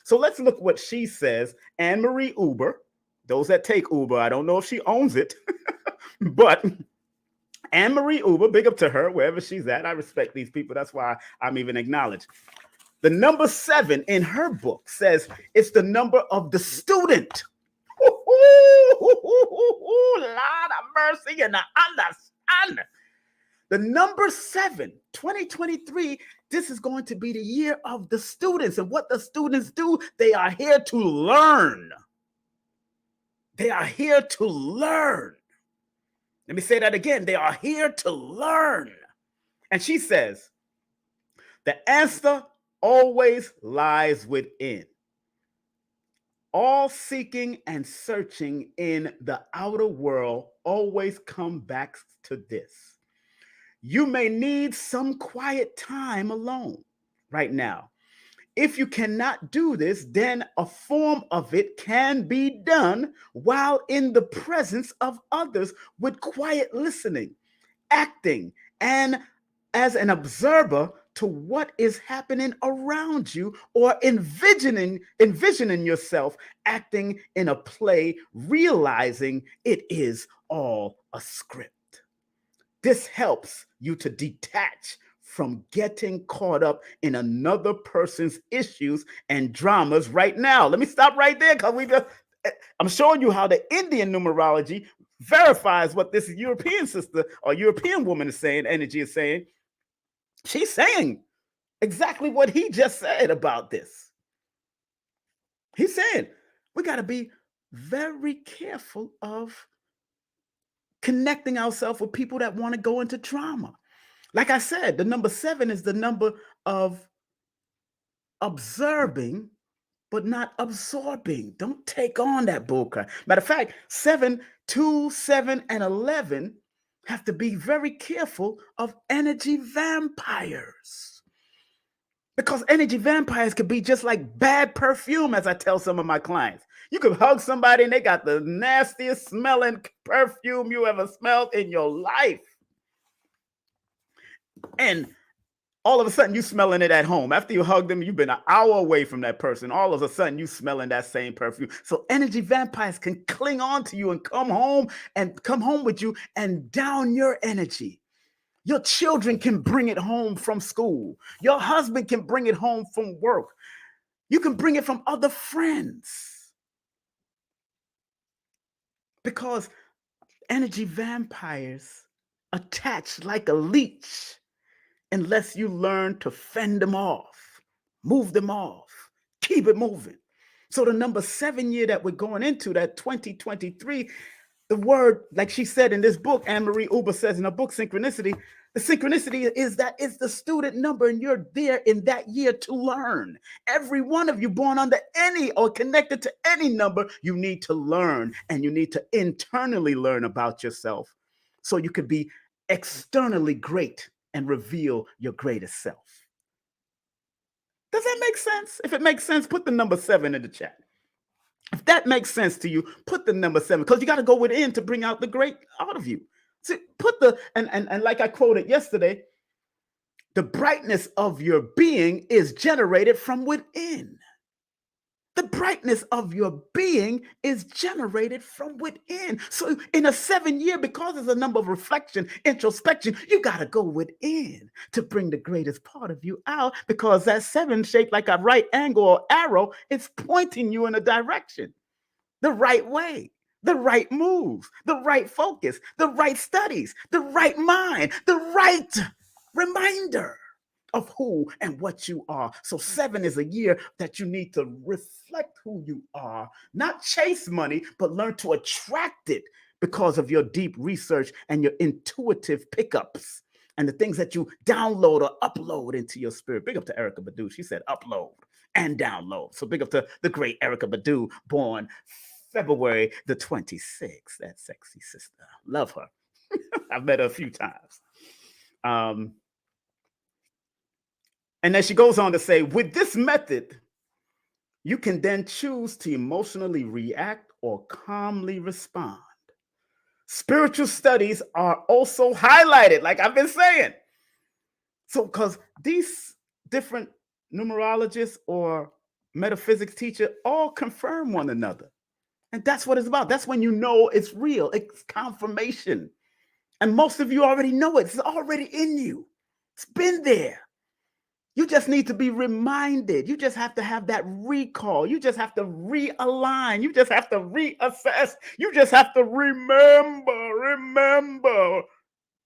So let's look what she says. Anne Marie Uber, those that take Uber, I don't know if she owns it, but Anne Marie Uber, big up to her, wherever she's at. I respect these people. That's why I'm even acknowledged. The number 7 in her book says it's the number of the student. Lord of mercy and the understand. The number 7, 2023, this is going to be the year of the students. And what the students do, they are here to learn. They are here to learn. Let me say that again. They are here to learn. And she says, the answer always lies within. All seeking and searching in the outer world always come back to this. You may need some quiet time alone right now. If you cannot do this, then a form of it can be done while in the presence of others with quiet listening, acting, and as an observer to what is happening around you, or envisioning yourself acting in a play, realizing it is all a script. This helps you to detach from getting caught up in another person's issues and dramas right now. Let me stop right there, because I'm showing you how the Indian numerology verifies what this European sister or European woman is saying, energy is saying. She's saying exactly what he just said about this. He's saying we got to be very careful of connecting ourselves with people that want to go into drama. Like I said, the number 7 is the number of observing, but not absorbing. Don't take on that bullcrap. Matter of fact, 7, 2, 7, and 11 have to be very careful of energy vampires. Because energy vampires could be just like bad perfume, as I tell some of my clients. You could hug somebody and they got the nastiest smelling perfume you ever smelled in your life. And all of a sudden you smelling it at home. After you hug them, you've been an hour away from that person. All of a sudden you smelling that same perfume. So energy vampires can cling on to you and come home with you and down your energy. Your children can bring it home from school. Your husband can bring it home from work. You can bring it from other friends. Because energy vampires attach like a leech unless you learn to fend them off, move them off, keep it moving. So the number 7 year that we're going into, that 2023, the word, like she said in this book, Anne-Marie Uber says in her book, Synchronicity, the synchronicity is that it's the student number and you're there in that year to learn. Every one of you born under any or connected to any number, you need to learn and you need to internally learn about yourself so you could be externally great and reveal your greatest self. Does that make sense? If it makes sense, put the number 7 in the chat. If that makes sense to you, put the number 7, because you got to go within to bring out the great out of you. See, put the, and like I quoted yesterday, the brightness of your being is generated from within. The brightness of your being is generated from within. So in a 7 year, because it's a number of reflection, introspection, you got to go within to bring the greatest part of you out, because that 7 shaped like a right angle or arrow, it's pointing you in a direction, the right way, the right moves, the right focus, the right studies, the right mind, the right reminder of who and what you are. So 7 is a year that you need to reflect who you are, not chase money, but learn to attract it because of your deep research and your intuitive pickups and the things that you download or upload into your spirit. Big up to Erykah Badu. She said upload and download. So big up to the great Erykah Badu, born February the 26th. That sexy sister. Love her. I've met her a few times. And then she goes on to say, with this method, you can then choose to emotionally react or calmly respond. Spiritual studies are also highlighted, like I've been saying. So, because these different numerologists or metaphysics teachers all confirm one another. And that's what it's about. That's when you know it's real. It's confirmation. And most of you already know it. It's already in you. It's been there. You just need to be reminded. You just have to have that recall. You just have to realign. You just have to reassess. You just have to remember,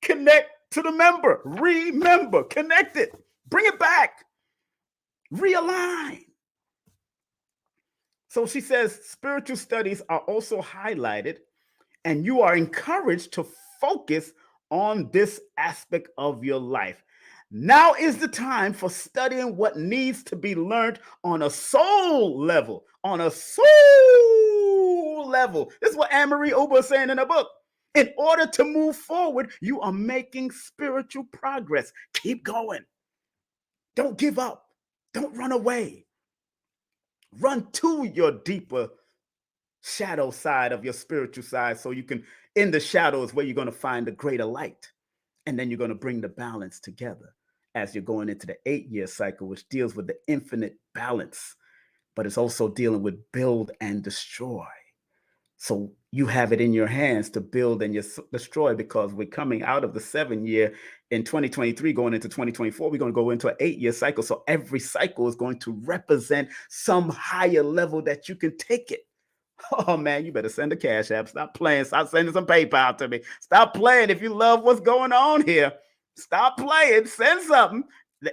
connect to the member, remember, connect it, bring it back, realign. So she says spiritual studies are also highlighted, and you are encouraged to focus on this aspect of your life. Now is the time for studying what needs to be learned on a soul level. On a soul level. This is what Anne-Marie Uber is saying in her book. In order to move forward, you are making spiritual progress. Keep going. Don't give up. Don't run away. Run to your deeper shadow side of your spiritual side, so you can, in the shadows where you're going to find the greater light. And then you're going to bring the balance together as you're going into the 8-year cycle, which deals with the infinite balance, but it's also dealing with build and destroy. So you have it in your hands to build and destroy, because we're coming out of the 7 year in 2023, going into 2024. We're going to go into an 8-year cycle. So every cycle is going to represent some higher level that you can take it. Oh man, you better send a Cash App. Stop playing. Stop sending some PayPal to me. Stop playing. If you love what's going on here, stop playing. Send something.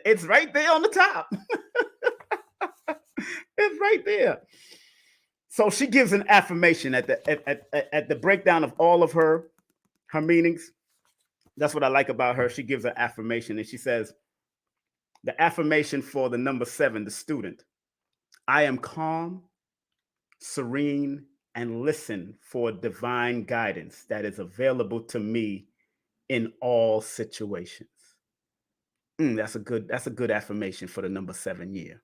It's right there on the top. It's right there. So she gives an affirmation at the breakdown of all of her meanings. That's what I like about her. She gives an affirmation, and she says, the affirmation for the number 7, the student: I am calm, serene, and listen for divine guidance that is available to me in all situations. That's a good affirmation for the number 7 year,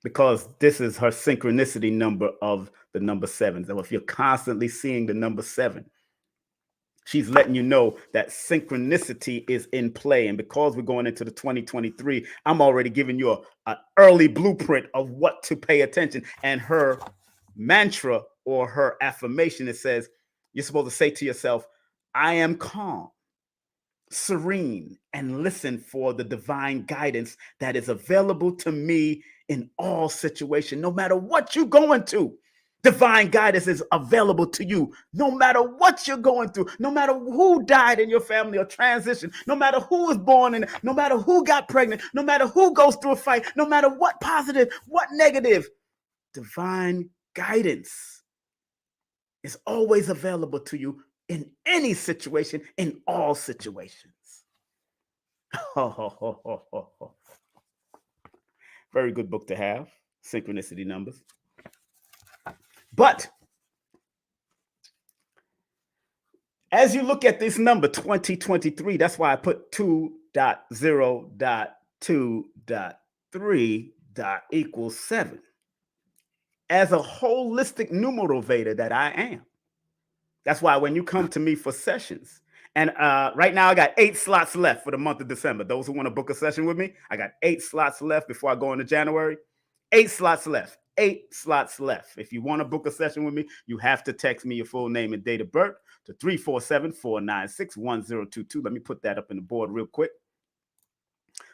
because this is her synchronicity number of the number 7. So if you're constantly seeing the number 7, she's letting you know that synchronicity is in play. And because we're going into the 2023, I'm already giving you an early blueprint of what to pay attention. And her mantra or her affirmation, it says, you're supposed to say to yourself, I am calm, serene, and listen for the divine guidance that is available to me in all situations. No matter what you're going to, divine guidance is available to you. No matter what you're going through, no matter who died in your family or transitioned, no matter who was born in, no matter who got pregnant, no matter who goes through a fight, no matter what positive, what negative, divine guidance is always available to you in any situation, in all situations. Very good book to have, Synchronicity Numbers. But as you look at this number 2023, that's why I put 2.0.2.3 = 7. As a holistic numerovator that I am. That's why when you come to me for sessions, and right now I got 8 slots left for the month of December. Those who want to book a session with me, I got 8 slots left before I go into January. 8 slots left. 8 slots left. If you want to book a session with me, you have to text me your full name and date of birth to 347-496-1022. Let me put that up in the board real quick.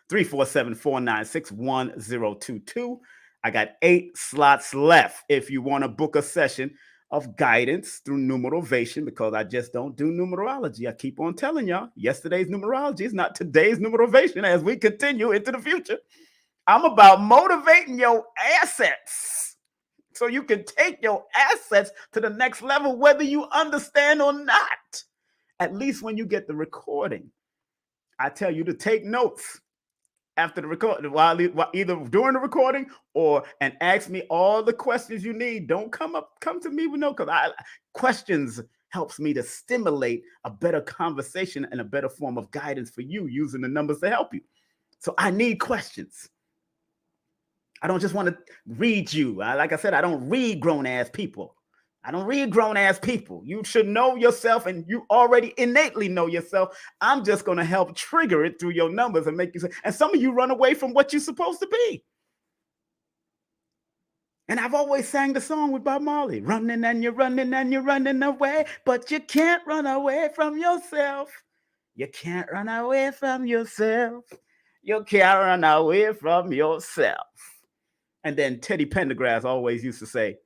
347-496-1022. I got 8 slots left if you want to book a session of guidance through Numerovation, because I just don't do numerology. I keep on telling y'all, yesterday's numerology is not today's Numerovation as we continue into the future. I'm about motivating your assets so you can take your assets to the next level, whether you understand or not. At least when you get the recording, I tell you to take notes after the recording, while either during the recording and ask me all the questions you need. Don't come to me with no, because questions helps me to stimulate a better conversation and a better form of guidance for you using the numbers to help you. So I need questions. I don't just want to read you. Like I said, I don't read grown-ass people. You should know yourself, and you already innately know yourself. I'm just going to help trigger it through your numbers and make you say, and some of you run away from what you're supposed to be. And I've always sang the song with Bob Marley, running and you're running and you're running away, but you can't run away from yourself. You can't run away from yourself. You can't run away from yourself. And then Teddy Pendergrass always used to say,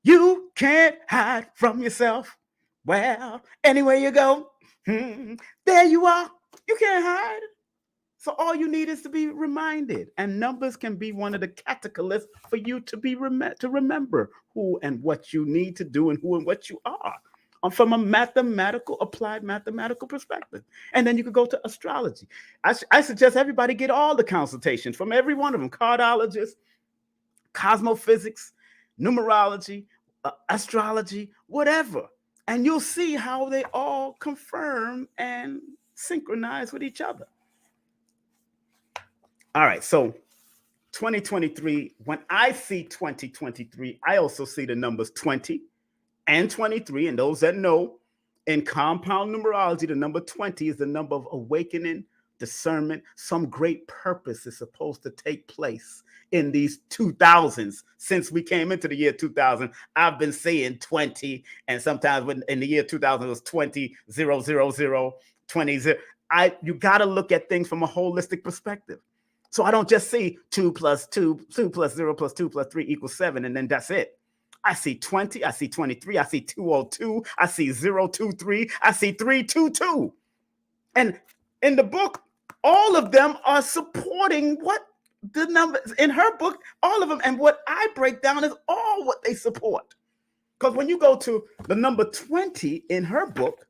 you can't hide from yourself. Well, anywhere you go, there you are. You can't hide. So all you need is to be reminded. And numbers can be one of the catalysts for you to be to remember who and what you need to do and who and what you are from a applied mathematical perspective. And then you could go to astrology. I suggest everybody get all the consultations from every one of them: cardologists, cosmophysics, numerology, astrology, whatever. And you'll see how they all confirm and synchronize with each other. All right, so 2023, when I see 2023, I also see the numbers 20 and 23. And those that know, in compound numerology, the number 20 is the number of awakening, discernment. Some great purpose is supposed to take place in these 2000s. Since we came into the year 2000, I've been saying 20, and sometimes when in the year 2000 it was 20, 0, 0, 0, 20, 0. You got to look at things from a holistic perspective. So I don't just see 2 plus 2, 2 plus 0 plus 2 plus 3 = 7, and then that's it. I see 20, I see 23, I see 202, I see 023, I see 322. And in the book, all of them are supporting what the numbers in her book, all of them. And what I break down is all what they support. Because when you go to the number 20 in her book,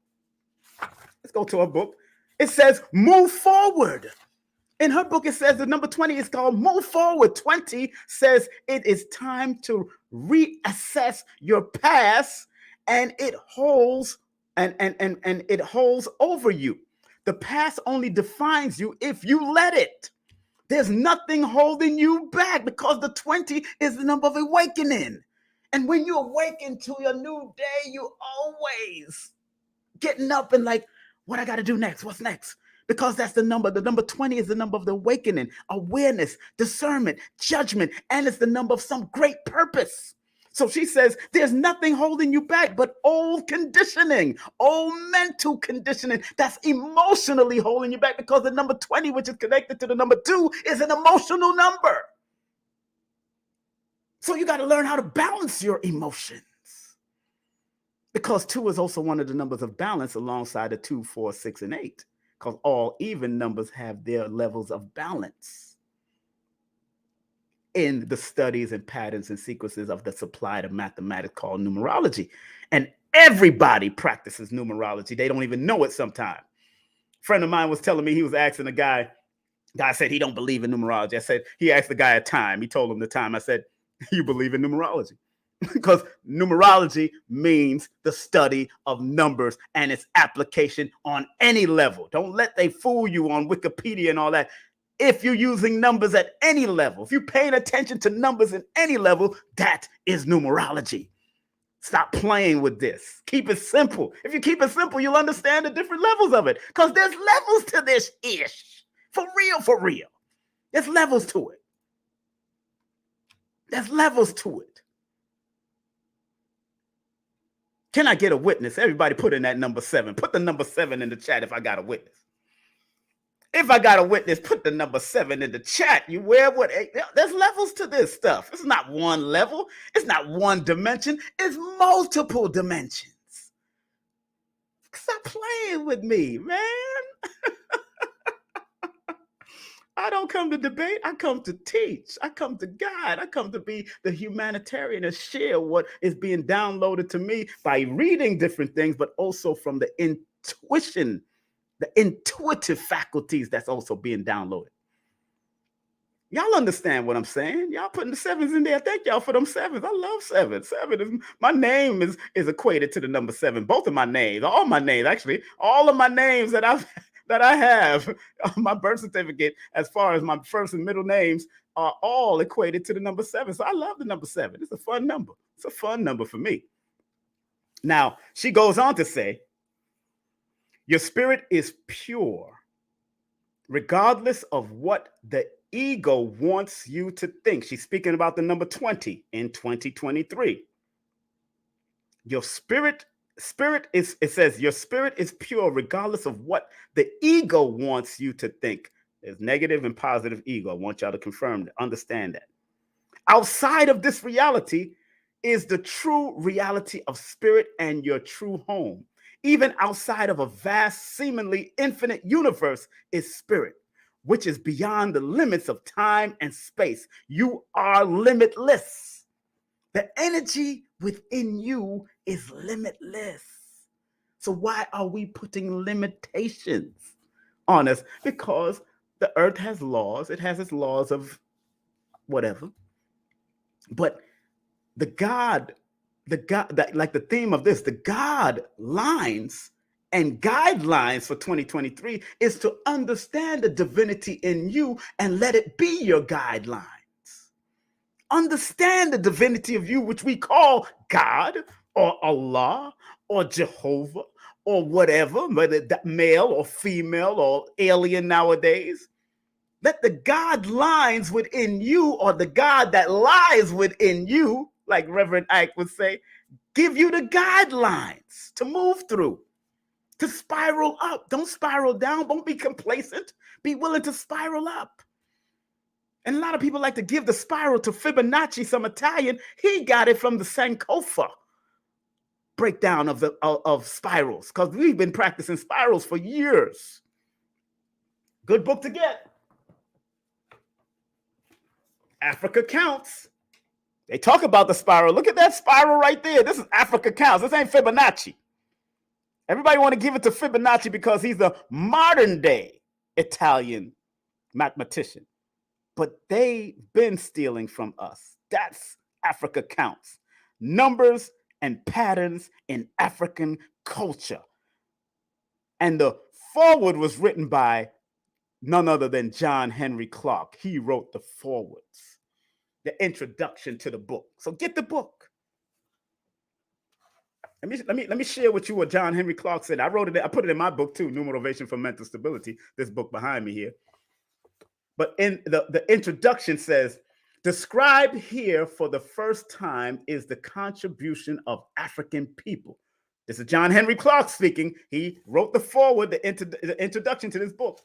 let's go to her book, it says move forward. In her book, it says the number 20 is called move forward. 20 says it is time to reassess your past, and it holds and it holds over you. The past only defines you if you let it. There's nothing holding you back because the 20 is the number of awakening. And when you awaken to your new day, you always getting up and like, what I got to do next? What's next? Because that's the number. The number 20 is the number of the awakening, awareness, discernment, judgment, and it's the number of some great purpose. So she says, there's nothing holding you back but old conditioning, old mental conditioning that's emotionally holding you back because the number 20, which is connected to the number 2, is an emotional number. So you got to learn how to balance your emotions. Because 2 is also one of the numbers of balance alongside the 2, 4, 6, and 8. Because all even numbers have their levels of balance in the studies and patterns and sequences of the supply of mathematics called numerology. And everybody practices numerology. They don't even know it sometimes. A friend of mine was telling me, he was asking a guy said he don't believe in numerology. I said, he asked the guy a time. He told him the time. I said, you believe in numerology? Because numerology means the study of numbers and its application on any level. Don't let they fool you on Wikipedia and all that. If you're using numbers at any level, if you're paying attention to numbers at any level, that is numerology. Stop playing with this. Keep it simple. If you keep it simple, you'll understand the different levels of it. Because there's levels to this ish. For real, for real. There's levels to it. There's levels to it. Can I get a witness? Everybody put in that number 7. Put the number 7 in the chat if I got a witness. If I got a witness, put the number 7 in the chat. You wear what? There's levels to this stuff. It's not one level. It's not one dimension. It's multiple dimensions. Stop playing with me, man. I don't come to debate. I come to teach. I come to guide. I come to be the humanitarian and share what is being downloaded to me by reading different things, but also from the intuition, the intuitive faculties that's also being downloaded. Y'all understand what I'm saying? Y'all putting the 7s in there. Thank y'all for them 7s. I love 7. 7 is my name is equated to the number 7. Both of my names, all my names, actually, all of my names that I have on my birth certificate, as far as my first and middle names, are all equated to the number 7. So I love the number 7. It's a fun number. It's a fun number for me. Now, she goes on to say, your spirit is pure, regardless of what the ego wants you to think. She's speaking about the number 20 in 2023. Your spirit is, it says, your spirit is pure regardless of what the ego wants you to think. There's negative and positive ego. I want y'all to confirm that, understand that. Outside of this reality is the true reality of spirit and your true home. Even outside of a vast, seemingly infinite universe is spirit, which is beyond the limits of time and space. You are limitless. The energy within you is limitless. So why are we putting limitations on us? Because the earth has laws. It has its laws of whatever. But the God, like the theme of this, the God lines and guidelines for 2023 is to understand the divinity in you and let it be your guidelines. Understand the divinity of you, which we call God or Allah or Jehovah or whatever, whether that male or female or alien nowadays. Let the God lines within you, or the God that lies within you, like Reverend Ike would say, give you the guidelines to move through, to spiral up. Don't spiral down. Don't be complacent. Be willing to spiral up. And a lot of people like to give the spiral to Fibonacci, some Italian. He got it from the Sankofa breakdown of spirals, because we've been practicing spirals for years. Good book to get. Africa Counts. They talk about the spiral. Look at that spiral right there. This is Africa Counts. This ain't Fibonacci. Everybody want to give it to Fibonacci because he's a modern day Italian mathematician. But they've been stealing from us. That's Africa Counts. Numbers and patterns in African culture. And the foreword was written by none other than John Henry Clarke. He wrote the forewords, the introduction to the book. So get the book. Let me share with you what John Henry Clarke said. I wrote it. I put it in my book too, Numerovation for Mental Stability. This book behind me here. But in the introduction says, described here for the first time is the contribution of African people. This is John Henry Clarke speaking. He wrote the foreword, the introduction to this book.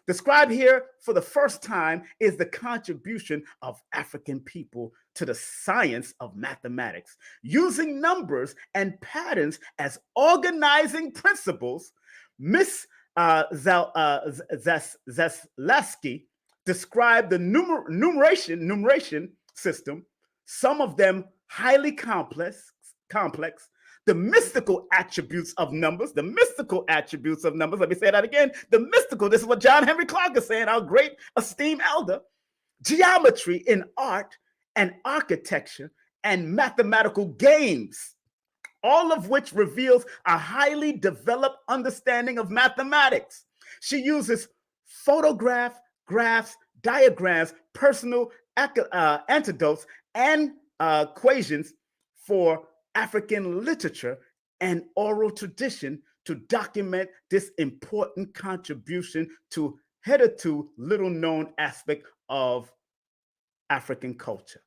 Described here for the first time is the contribution of African people to the science of mathematics. Using numbers and patterns as organizing principles, Miss Zaslavsky described the numeration system, some of them highly complex, the mystical attributes of numbers, let me say that again, the mystical, this is what John Henry Clarke is saying, our great esteemed elder, geometry in art and architecture and mathematical games, all of which reveals a highly developed understanding of mathematics. She uses photographs, graphs, diagrams, personal anecdotes, and equations for African literature and oral tradition to document this important contribution to hitherto little known aspect of African culture.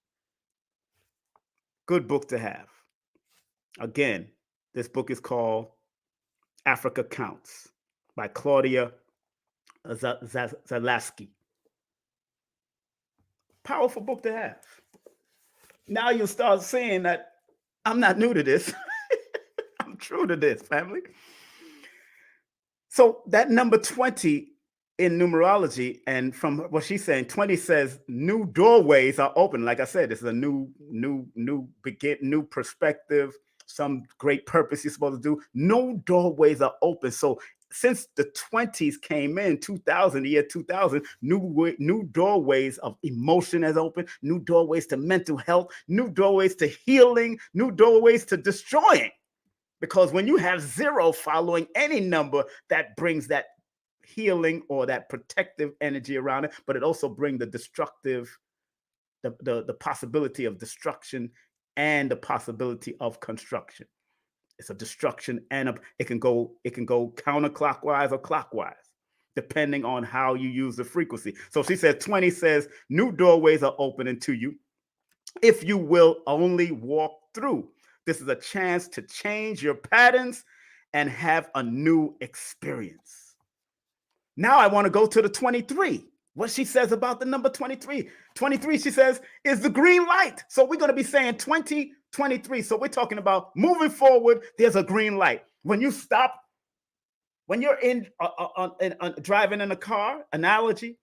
Good book to have. Again, this book is called Africa Counts by Claudia Zaslavsky. Powerful book to have. Now you'll start seeing that I'm not new to this. I'm true to this, family. So that number 20 in numerology, and from what she's saying, 20 says new doorways are open. Like I said, this is a new perspective, some great purpose you're supposed to do. No doorways are open. So since the 20s came in, 2000, the year 2000, new doorways of emotion has opened, new doorways to mental health, new doorways to healing, new doorways to destroying. Because when you have 0 following any number, that brings that healing or that protective energy around it, but it also brings the destructive, the possibility of destruction and the possibility of construction. It's a destruction, and it can go counterclockwise or clockwise, depending on how you use the frequency. So she said 20 says new doorways are opening to you if you will only walk through. This is a chance to change your patterns and have a new experience. Now I want to go to the 23. What she says about the number 23. 23, she says, is the green light. So we're going to be saying 2023. So we're talking about moving forward. There's a green light. When you stop, when you're driving in a car, analogy,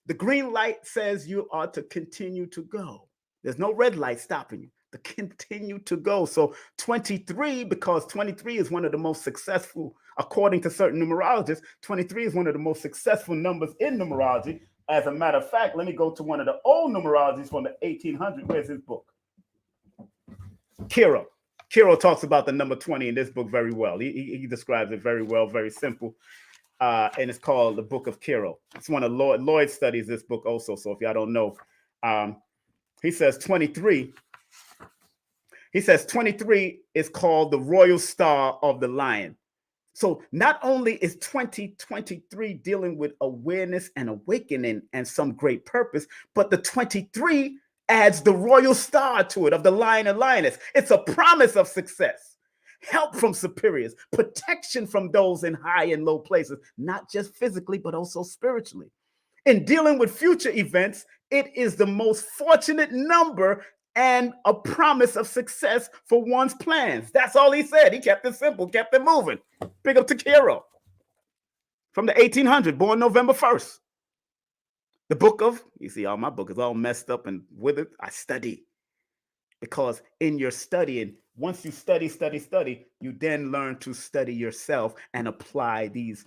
the green light says you are to continue to go. There's no red light stopping you. To continue to go. So 23, because 23 is one of the most successful, according to certain numerologists, 23 is one of the most successful numbers in numerology. As a matter of fact, let me go to one of the old numerologies from the 1800s. Where's his book? Kiro. Kiro talks about the number 20 in this book very well. He describes it very well, very simple. And it's called the Book of Kiro. It's one of Lloyd studies this book also. So if y'all don't know, he says 23. He says 23 is called the Royal Star of the Lion. So not only is 2023 dealing with awareness and awakening and some great purpose, but the 23 adds the royal star to it of the lion and lioness. It's a promise of success, help from superiors, protection from those in high and low places, not just physically, but also spiritually. In dealing with future events, it is the most fortunate number and a promise of success for one's plans. That's all he said. He kept it simple, kept it moving. Big up to Kiro. From the 1800s, born November 1st. The book of, you see, all my book is all messed up, and with it, I study. Because in your studying, once you study, you then learn to study yourself and apply these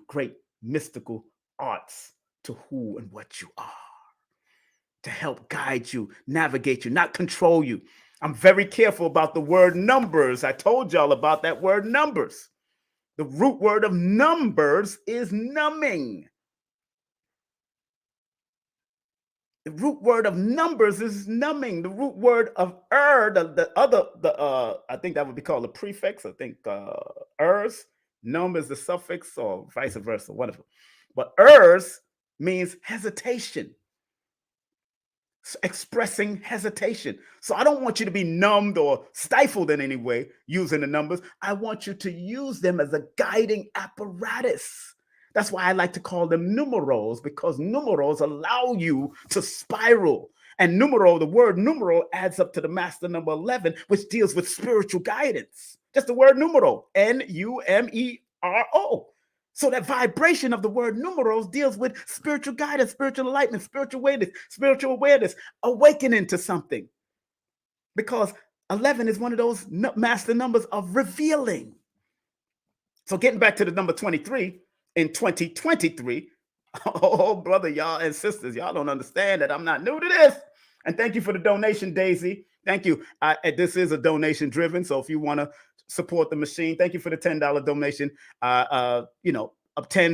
great mystical arts to who and what you are, to help guide you, navigate you, not control you. I'm very careful about the word numbers. I told y'all about that word numbers. The root word of numbers is numbing. The root word of numbers is numbing. The root word of I think that would be called a prefix. I think ers, num is the suffix, or vice versa, whatever. But ers means hesitation, expressing hesitation. So I don't want you to be numbed or stifled in any way using the numbers. I want you to use them as a guiding apparatus. That's why I like to call them numerals, because numerals allow you to spiral. And numero, the word numero, adds up to the master number 11, which deals with spiritual guidance. Just the word numero, Numero. So that vibration of the word numerals deals with spiritual guidance, spiritual enlightenment, spiritual awareness, awakening to something. Because 11 is one of those master numbers of revealing. So getting back to the number 23, in 2023, oh, brother, y'all and sisters, y'all don't understand that I'm not new to this. And thank you for the donation, Daisy. Thank you. This is a donation driven. So if you want to support the machine, thank you for the $10 donation. Up $10,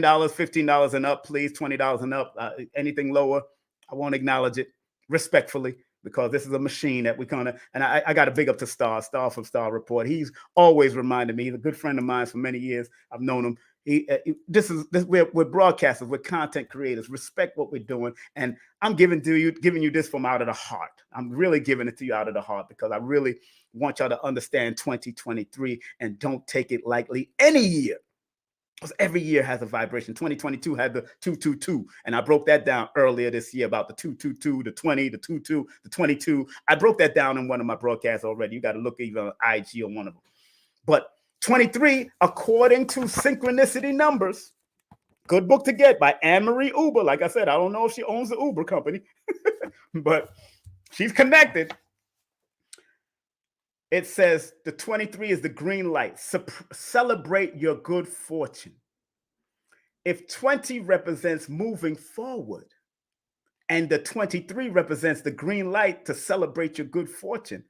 $15 and up, please, $20 and up. Anything lower, I won't acknowledge it respectfully, because this is a machine that we kind of, and I got to big up to Star from Star Report. He's always reminded me. He's a good friend of mine for many years. I've known him. We're broadcasters, we're content creators. Respect what we're doing, and I'm giving you this from out of the heart. I'm really giving it to you out of the heart, because I really want y'all to understand 2023 and don't take it lightly any year, because every year has a vibration. 2022 had the 222, and I broke that down earlier this year about the 222, the 20, the 22, the 22. I broke that down in one of my broadcasts already. You got to look even on IG on one of them. But 23, according to Synchronicity Numbers, good book to get by Anne-Marie Uber. Like I said, I don't know if she owns the Uber company, but she's connected. It says the 23 is the green light. Celebrate your good fortune. If 20 represents moving forward, and the 23 represents the green light to celebrate your good fortune,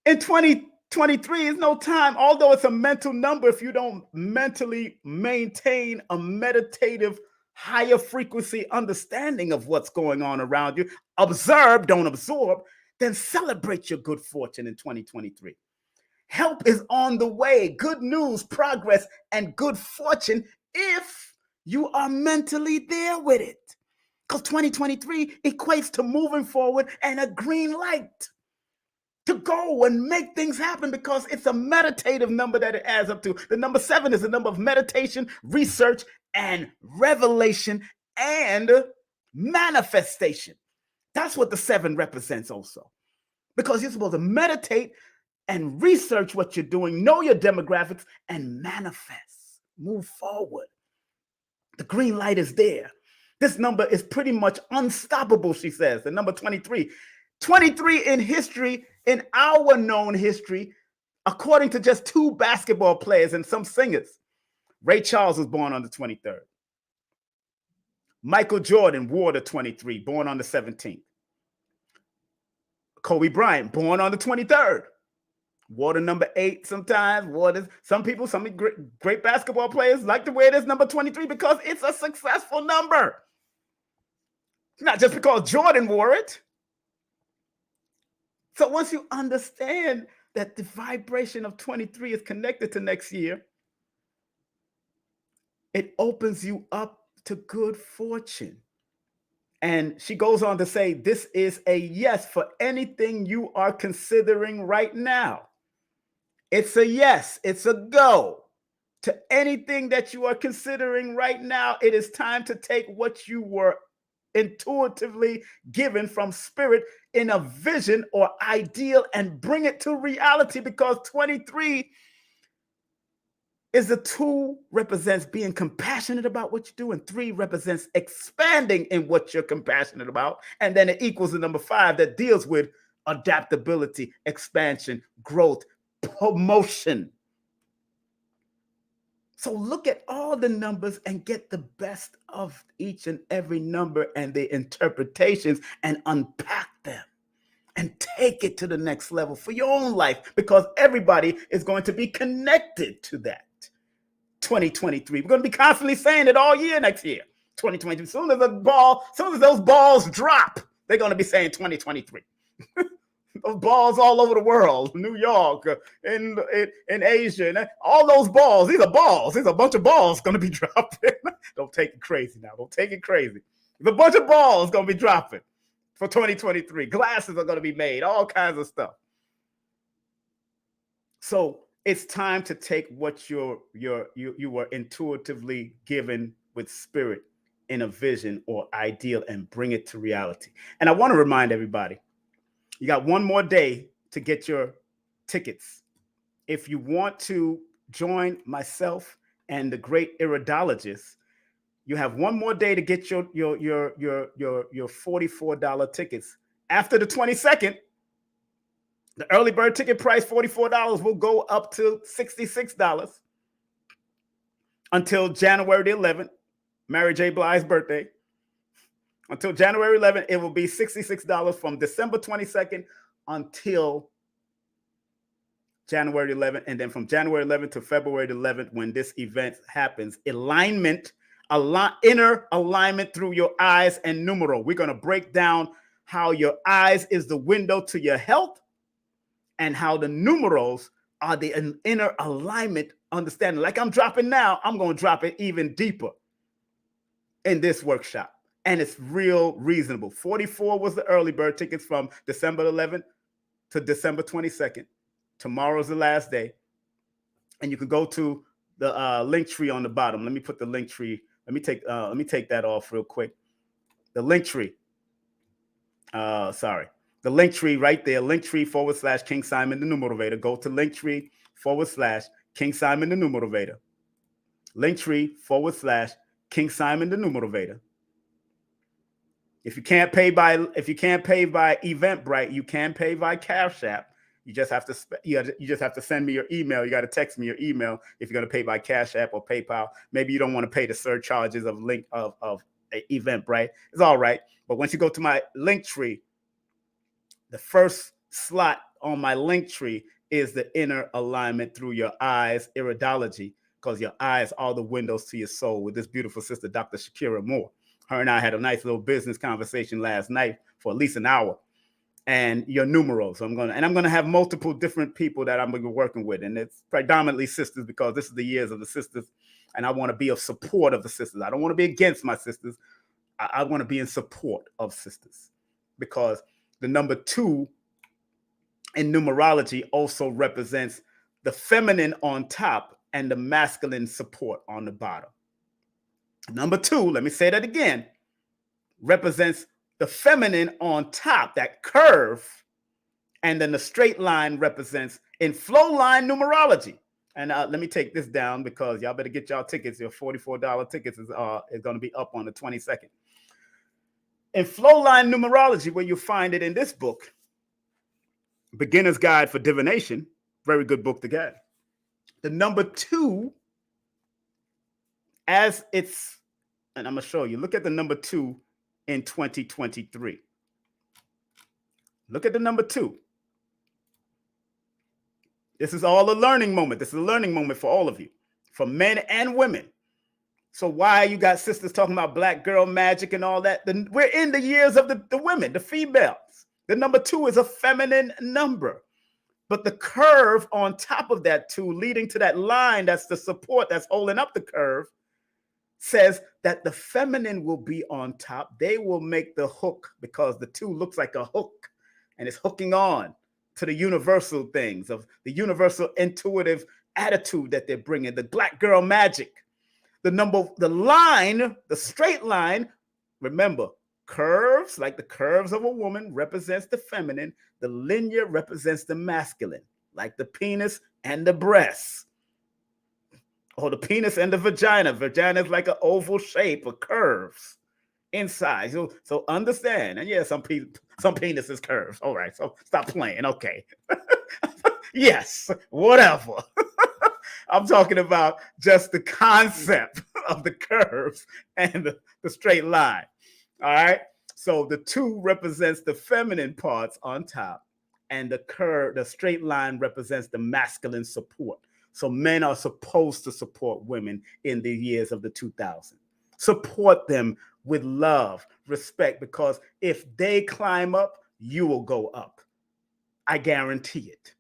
in 2023 is no time, although it's a mental number, if you don't mentally maintain a meditative, higher frequency understanding of what's going on around you, observe, don't absorb, then celebrate your good fortune in 2023. Help is on the way, good news, progress, and good fortune if you are mentally there with it. Because 2023 equates to moving forward and a green light to go and make things happen, because it's a meditative number that it adds up to. The number 7 is the number of meditation, research, and revelation and manifestation. That's what the 7 represents also, because you're supposed to meditate and research what you're doing, know your demographics, and manifest, move forward. The green light is there. This number is pretty much unstoppable, she says, the number 23. 23 in history, in our known history, according to just 2 basketball players and some singers. Ray Charles was born on the 23rd. Michael Jordan wore the 23, born on the 17th. Kobe Bryant, born on the 23rd. Wore the number 8 sometimes. Some great basketball players like to wear this number 23 because it's a successful number. It's not just because Jordan wore it. So once you understand that the vibration of 23 is connected to next year, it opens you up to good fortune. And she goes on to say, this is a yes for anything you are considering right now. It's a yes, it's a go to anything that you are considering right now. It is time to take what you were intuitively given from spirit in a vision or ideal and bring it to reality, because 23 is the 2 represents being compassionate about what you do, and 3 represents expanding in what you're compassionate about, and then it equals the number 5 that deals with adaptability, expansion, growth, promotion. So look at all the numbers and get the best of each and every number and the interpretations and unpack them and take it to the next level for your own life, because everybody is going to be connected to that. 2023. We're going to be constantly saying it all year next year. 2023. As soon as those balls drop, they're going to be saying 2023. Those balls all over the world, New York, in Asia, and all those balls. These are balls. There's a bunch of balls going to be dropping. Don't take it crazy now. Don't take it crazy. There's a bunch of balls going to be dropping for 2023. Glasses are going to be made. All kinds of stuff. So it's time to take what you were intuitively given with spirit in a vision or ideal and bring it to reality. And I want to remind everybody, you got one more day to get your tickets. If you want to join myself and the great iridologists, you have one more day to get your $44 tickets. After the 22nd, the early bird ticket price, $44, will go up to $66 until January the 11th, Mary J. Blige's birthday. Until January 11th, it will be $66 from December 22nd until January 11th. And then from January 11th to February 11th, when this event happens, inner alignment through your eyes and numero. We're going to break down how your eyes is the window to your health, and how the numerals are the inner alignment understanding. Like I'm dropping now, I'm going to drop it even deeper in this workshop. And it's real reasonable. 44 was the early bird tickets from December 11th to December 22nd. Tomorrow's the last day. And you can go to the Linktree on the bottom. Let me put the Linktree. Let me take that off real quick. The Linktree. The Linktree right there, Linktree / King Simon the Numerovator. Go to Linktree / King Simon the Numerovator. Linktree / King Simon the Numerovator. If you can't pay by Eventbrite, you can pay by Cash App. You just have to send me your email. You got to text me your email if you're going to pay by Cash App or PayPal. Maybe you don't want to pay the surcharges of Eventbrite. It's all right. But once you go to my Linktree, the first slot on my Linktree is the inner alignment through your eyes, iridology, because your eyes are the windows to your soul, with this beautiful sister, Dr. Shakira Moore. Her and I had a nice little business conversation last night for at least an hour. And your numerals. So I'm gonna have multiple different people that I'm gonna be working with, and it's predominantly sisters, because this is the years of the sisters, and I want to be of support of the sisters. I don't want to be against my sisters. I want to be in support of sisters, because the number 2 in numerology also represents the feminine on top and the masculine support on the bottom. Number 2, let me say that again, represents the feminine on top, that curve, and then the straight line represents in flow line numerology. And let me take this down, because y'all better get y'all tickets. Your $44 tickets is going to be up on the 22nd. In flow line numerology, where you find it in this book, Beginner's Guide for Divination, very good book to get. The number 2, as it's, and I'm going to show you, look at the number 2 in 2023. Look at the number 2. This is all a learning moment. This is a learning moment for all of you, for men and women. So why you got sisters talking about black girl magic and all that? We're in the years of the women, the females. The number 2 is a feminine number. But the curve on top of that 2, leading to that line, that's the support that's holding up the curve, says that the feminine will be on top. They will make the hook, because the 2 looks like a hook, and it's hooking on to the universal things of the universal intuitive attitude that they're bringing, the black girl magic. The line, the straight line, remember, curves, like the curves of a woman, represents the feminine. The linear represents the masculine, like the penis and the breasts, or the penis and the vagina. Vagina is like an oval shape of curves inside. So understand. And yeah, some penis is curves. All right, so stop playing. Okay. Yes, whatever. I'm talking about just the concept of the curves and the straight line. All right. So the 2 represents the feminine parts on top, and the curve, the straight line, represents the masculine support. So men are supposed to support women in the years of the 2000s. Support them with love, respect, because if they climb up, you will go up. I guarantee it.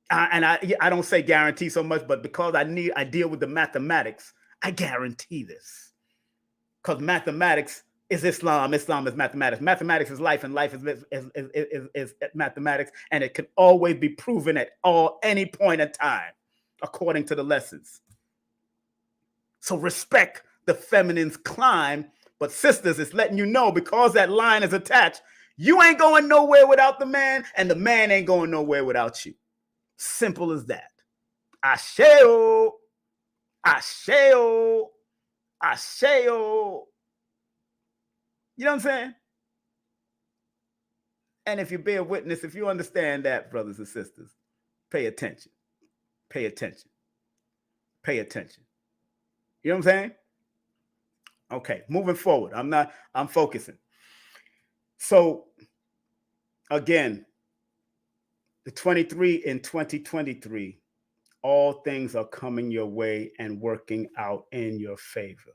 I don't say guarantee so much, but because I deal with the mathematics, I guarantee this. Because mathematics is Islam, Islam is mathematics. Mathematics is life, and life is mathematics, and it can always be proven at any point in time, according to the lessons. So respect the feminine's climb, but sisters, it's letting you know, because that line is attached, you ain't going nowhere without the man, and the man ain't going nowhere without you. Simple as that. Asheo, asheo, asheo. You know what I'm saying? And if you bear witness, if you understand that, brothers and sisters, pay attention. Pay attention. Pay attention. You know what I'm saying? Okay, moving forward. I'm focusing. So, again, the 23 in 2023, all things are coming your way and working out in your favor.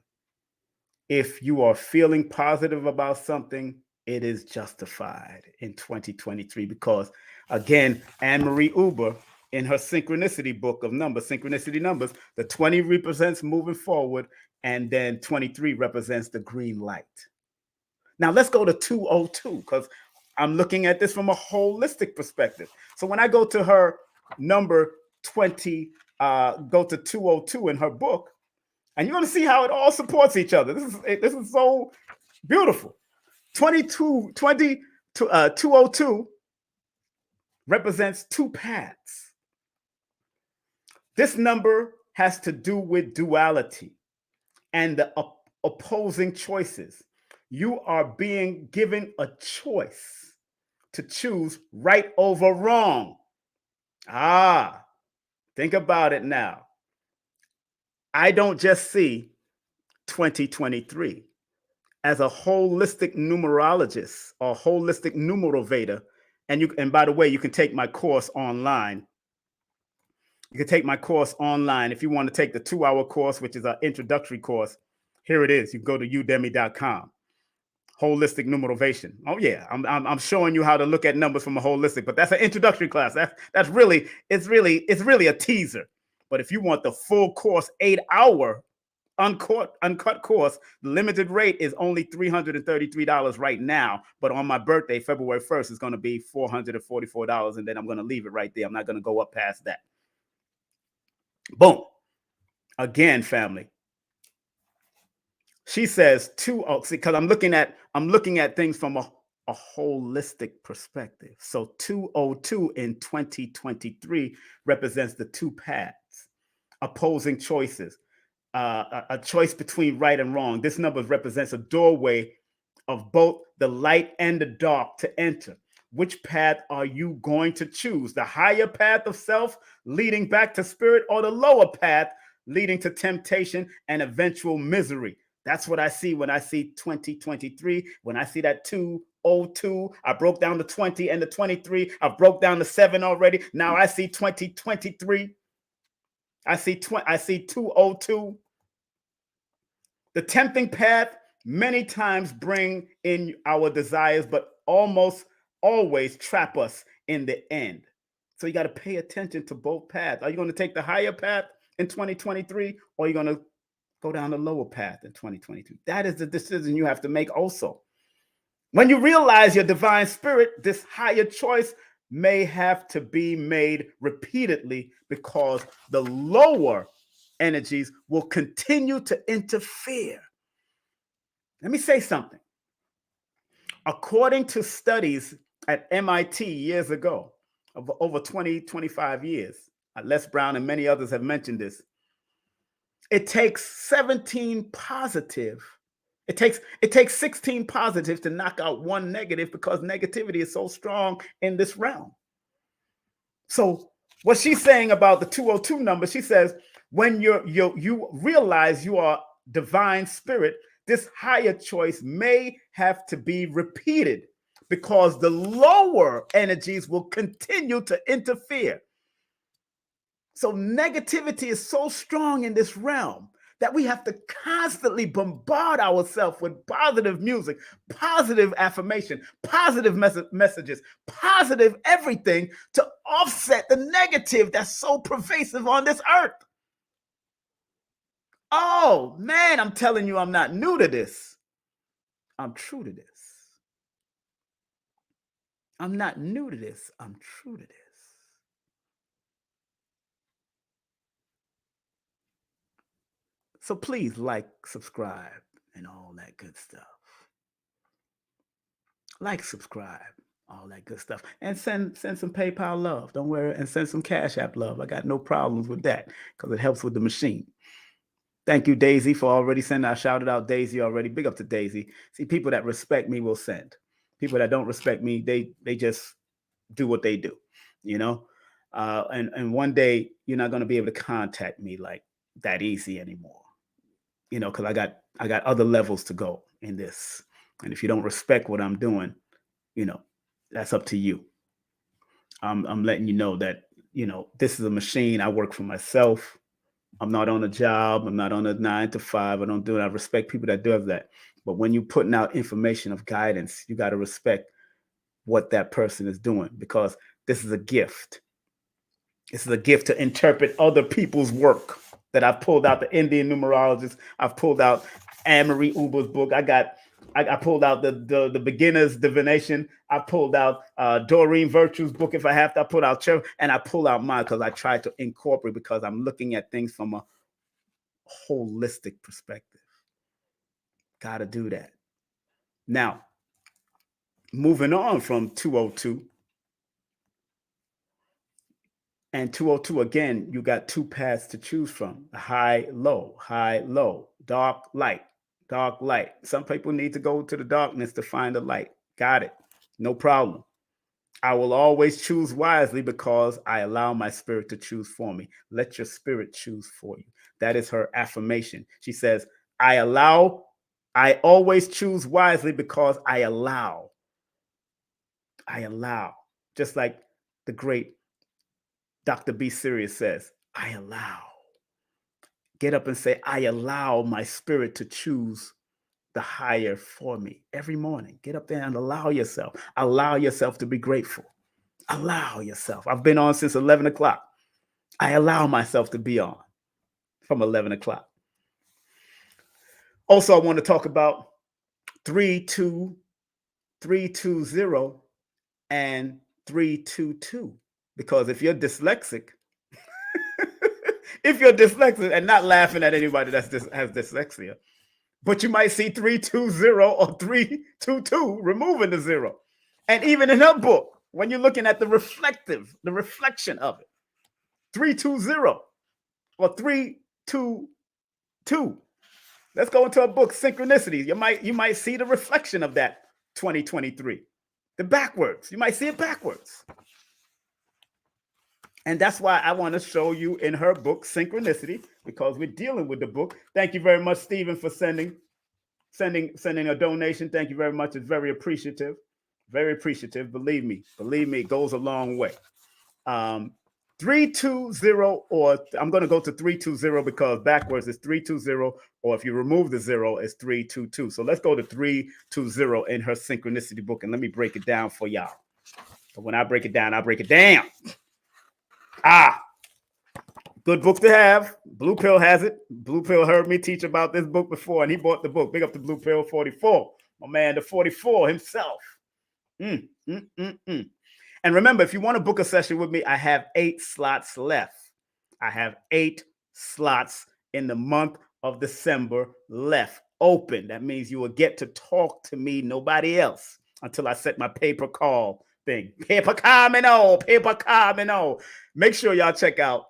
If you are feeling positive about something, it is justified in 2023 because, again, Anne-Marie Uber, in her synchronicity book of numbers, synchronicity numbers, the 20 represents moving forward, and then 23 represents the green light. Now let's go to 202, because I'm looking at this from a holistic perspective. So when I go to her number 20, go to 202 in her book, and you're going to see how it all supports each other. This is so beautiful. 202 represents 2 paths. This number has to do with duality and the opposing choices. You are being given a choice to choose right over wrong. Think about it now. I don't just see 2023 as a holistic numerologist or holistic numerovator. And by the way, you can take my course online. You can take my course online. If you want to take the 2-hour course, which is an introductory course, here it is. You can go to udemy.com. Holistic Numerovation. Oh yeah, I'm showing you how to look at numbers from a holistic, but that's an introductory class. It's really a teaser. But if you want the full course, 8-hour uncut course, the limited rate is only $333 right now. But on my birthday, February 1st, it's going to be $444, and then I'm going to leave it right there. I'm not going to go up past that. Boom. Again, family. She says because I'm looking at things from a holistic perspective. So 202 in 2023 represents the 2 paths, opposing choices, a choice between right and wrong. This number represents a doorway of both the light and the dark to enter. Which path are you going to choose? The higher path of self leading back to spirit, or the lower path leading to temptation and eventual misery? That's what I see when I see 2023. When I see that 202, I broke down the 20 and the 23. I broke down the 7 already. Now I see 2023. I see 202. The tempting path many times bring in our desires, but almost always trap us in the end. So you got to pay attention to both paths. Are you going to take the higher path in 2023, or are you going to go down the lower path in 2022? That is the decision you have to make also. When you realize your divine spirit, this higher choice may have to be made repeatedly because the lower energies will continue to interfere. Let me say something. According to studies at MIT years ago, of over 25 years, Les Brown and many others have mentioned this, it takes 17 positive. It takes 16 positives to knock out 1 negative, because negativity is so strong in this realm. So what she's saying about the 202 number, she says, when you realize you are divine spirit, This higher choice may have to be repeated because the lower energies will continue to interfere. So negativity is so strong in this realm that we have to constantly bombard ourselves with positive music, positive affirmation, positive messages, positive everything to offset the negative that's so pervasive on this earth. Oh, man, I'm telling you, I'm not new to this. I'm true to this. I'm not new to this. I'm true to this. So please like, subscribe, and all that good stuff. Like, subscribe, all that good stuff. And send some PayPal love. Don't worry. And send some Cash App love. I got no problems with that because it helps with the machine. Thank you, Daisy, for already sending. I shouted out Daisy already. Big up to Daisy. See, people that respect me will send. People that don't respect me, they just do what they do, you know? And one day you're not going to be able to contact me like that easy anymore, you know, because I got other levels to go in this. And if you don't respect what I'm doing, you know, that's up to you. I'm letting you know that, you know, this is a machine. I work for myself. I'm not on a job. I'm not on a 9 to 5. I don't do it. I respect people that do have that. But when you're putting out information of guidance, you got to respect what that person is doing, because this is a gift. This is a gift to interpret other people's work that I've pulled out. The Indian numerologist. I've pulled out Anne-Marie Uber's book. I pulled out the beginner's divination. I pulled out Doreen Virtue's book if I have to. I pulled out and I pulled out mine because I tried to incorporate, because I'm looking at things from a holistic perspective. Got to do that. Now, moving on from 202. And 202, again, you got two paths to choose from: high, low, dark, light, dark, light. Some people need to go to the darkness to find the light. Got it. No problem. I will always choose wisely because I allow my spirit to choose for me. Let your spirit choose for you. That is her affirmation. She says, I always choose wisely because I allow. Just like the great Dr. B. Sirius says, I allow. Get up and say, I allow my spirit to choose the higher for me every morning. Get up there and allow yourself. Allow yourself to be grateful. Allow yourself. I've been on since 11 o'clock. I allow myself to be on from 11 o'clock. Also, I want to talk about 320 and 322. Because if you're dyslexic, and not laughing at anybody that has dyslexia, but you might see 320 or 322 removing the zero. And even in her book, when you're looking at the reflection of it, 320 or 322. Let's go into a book, Synchronicities. You might see the reflection of that 2023. The backwards. You might see it backwards. And that's why I want to show you in her book, Synchronicity, because we're dealing with the book. Thank you very much, Stephen, for sending a donation. Thank you very much. It's very appreciative. Very appreciative. Believe me, it goes a long way. 320, or I'm going to go to 320 because backwards is 320, or if you remove the zero, it's 322. So let's go to 320 in her Synchronicity book, and let me break it down for y'all. But when I break it down, I break it down. Good book to have. Blue Pill has it. Blue Pill heard me teach about this book before, and he bought the book. Big up to Blue Pill 44. My man, the 44 himself. And remember, if you want to book a session with me, I have 8 slots left. I have 8 slots in the month of December left open. That means you will get to talk to me, nobody else, until I set my paper call thing. Paper Camino. Make sure y'all check out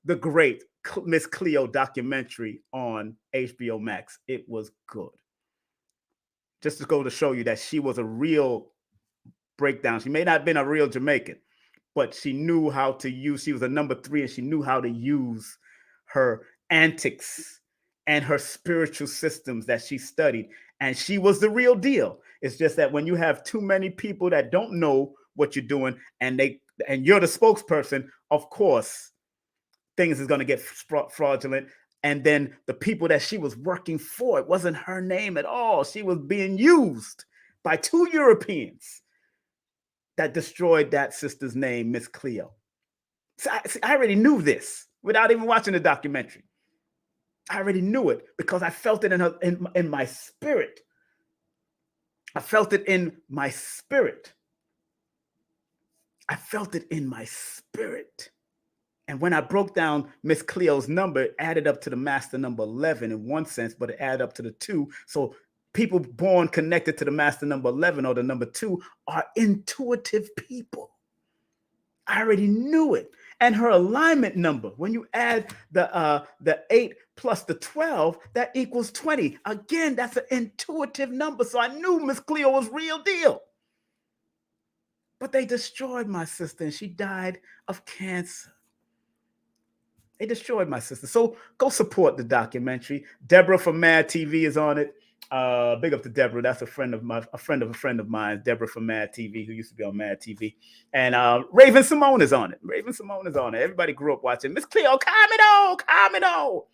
the great Miss Cleo documentary on HBO Max. It was good. Just to go to show you that she was a real breakdown. She may not have been a real Jamaican, but she knew how to use, she was a number 3, and she knew how to use her antics and her spiritual systems that she studied. And she was the real deal. It's just that when you have too many people that don't know what you're doing and you're the spokesperson, of course, things is going to get fraudulent. And then the people that she was working for, it wasn't her name at all. She was being used by 2 Europeans that destroyed that sister's name, Miss Cleo. So I already knew this without even watching the documentary. I already knew it because I felt it in my spirit. I felt it in my spirit. I felt it in my spirit. And when I broke down Miss Cleo's number, it added up to the master number 11 in one sense, but it added up to the 2. So people born connected to the master number 11 or the number 2 are intuitive people. I already knew it. And her alignment number, when you add the 8 plus the 12, that equals 20. Again, that's an intuitive number. So I knew Miss Cleo was real deal. But they destroyed my sister, and she died of cancer. They destroyed my sister. So go support the documentary. Deborah from Mad TV is on it. Big up to Deborah. That's a friend of mine, Deborah from Mad TV, who used to be on Mad TV. And Raven Simone is on it. Everybody grew up watching Miss Cleo, Camino.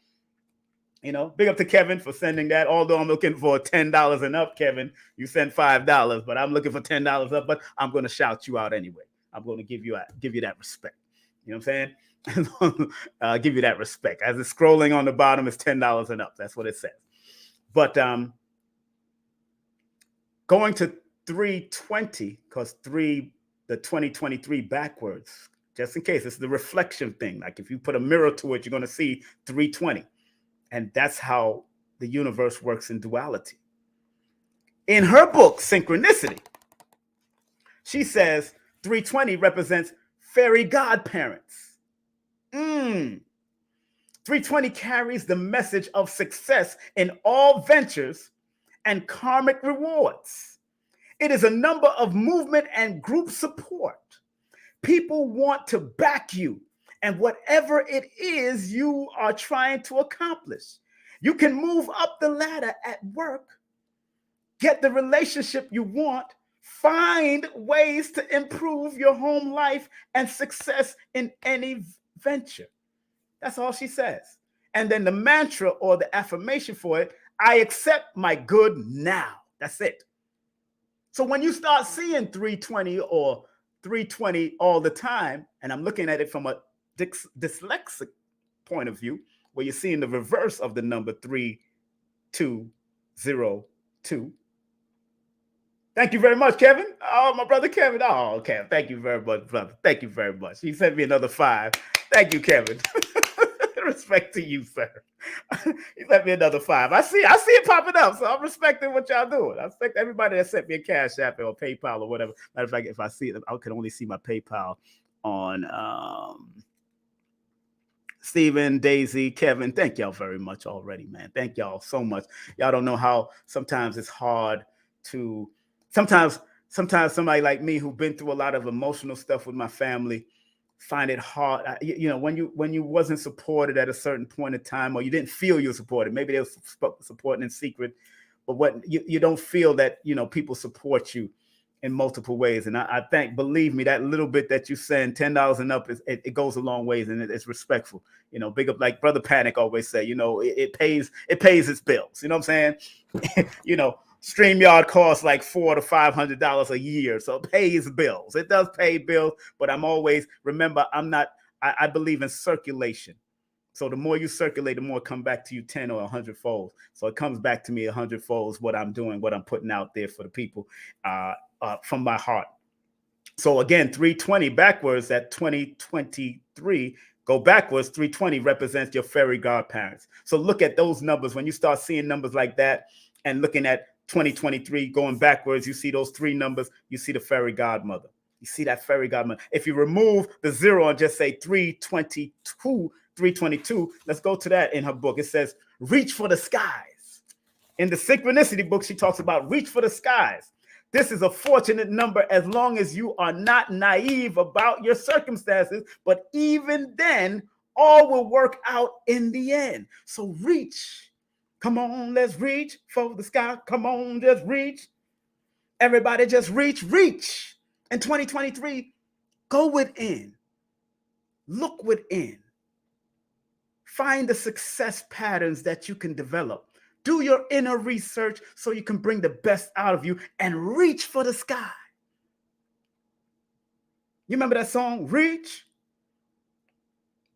You know, big up to Kevin for sending that. Although I'm looking for $10 and up, Kevin. You sent $5, but I'm looking for $10 up. But I'm going to shout you out anyway. I'm going to give you that respect. You know what I'm saying? Give you that respect. As it's scrolling on the bottom, it's $10 and up. That's what it says. But going to 320, because the 2023 backwards, just in case, it's the reflection thing. Like if you put a mirror to it, you're going to see 320. And that's how the universe works in duality. In her book, Synchronicity, she says 320 represents fairy godparents. 320 carries the message of success in all ventures and karmic rewards. It is a number of movement and group support. People want to back you and whatever it is you are trying to accomplish. You can move up the ladder at work, get the relationship you want, find ways to improve your home life and success in any venture. That's all she says. And then the mantra or the affirmation for it, I accept my good now. That's it. So when you start seeing 320 or 320 all the time, and I'm looking at it from a dyslexic point of view, where you're seeing the reverse of the number 3202. Thank you very much, Kevin. Oh, my brother Kevin. Oh, Kevin. Thank you very much, brother. Thank you very much. He sent me another 5. Thank you, Kevin. Respect to you, sir. He sent me another 5. I see it popping up, so I'm respecting what y'all doing. I respect everybody that sent me a Cash App or PayPal or whatever. Matter of fact, if I see it, I can only see my PayPal on Stephen, Daisy, Kevin. Thank y'all very much already, man. Thank y'all so much. Y'all don't know how sometimes it's hard to sometimes somebody like me who've been through a lot of emotional stuff with my family find it hard. When you wasn't supported at a certain point in time, or you didn't feel you were supported. Maybe they were supporting in secret, but what you don't feel that people support you in multiple ways. And I think, believe me, that little bit that you send, $10 and up, it goes a long ways, and it's respectful. Big up, like Brother Panic always say. It pays its bills. You know what I'm saying? StreamYard costs like $400 to $500 a year, so it pays bills. It does pay bills, but I believe in circulation. So the more you circulate, the more come back to you 10 or 100 folds. So it comes back to me 100 folds, what I'm doing, what I'm putting out there for the people from my heart. So again, 320 backwards at 2023, go backwards, 320 represents your fairy godparents. So look at those numbers. When you start seeing numbers like that and looking at 2023 going backwards, you see those 3 numbers, you see the fairy godmother. You see that fairy godmother. If you remove the 0 and just say 322, let's go to that in her book. It says, reach for the skies. In the Synchronicity book, she talks about reach for the skies. This is a fortunate number as long as you are not naive about your circumstances, but even then, all will work out in the end. So reach Come on, let's reach for the sky. Come on, just reach. Everybody just reach. In 2023, go within. Look within. Find the success patterns that you can develop. Do your inner research so you can bring the best out of you and reach for the sky. You remember that song, Reach?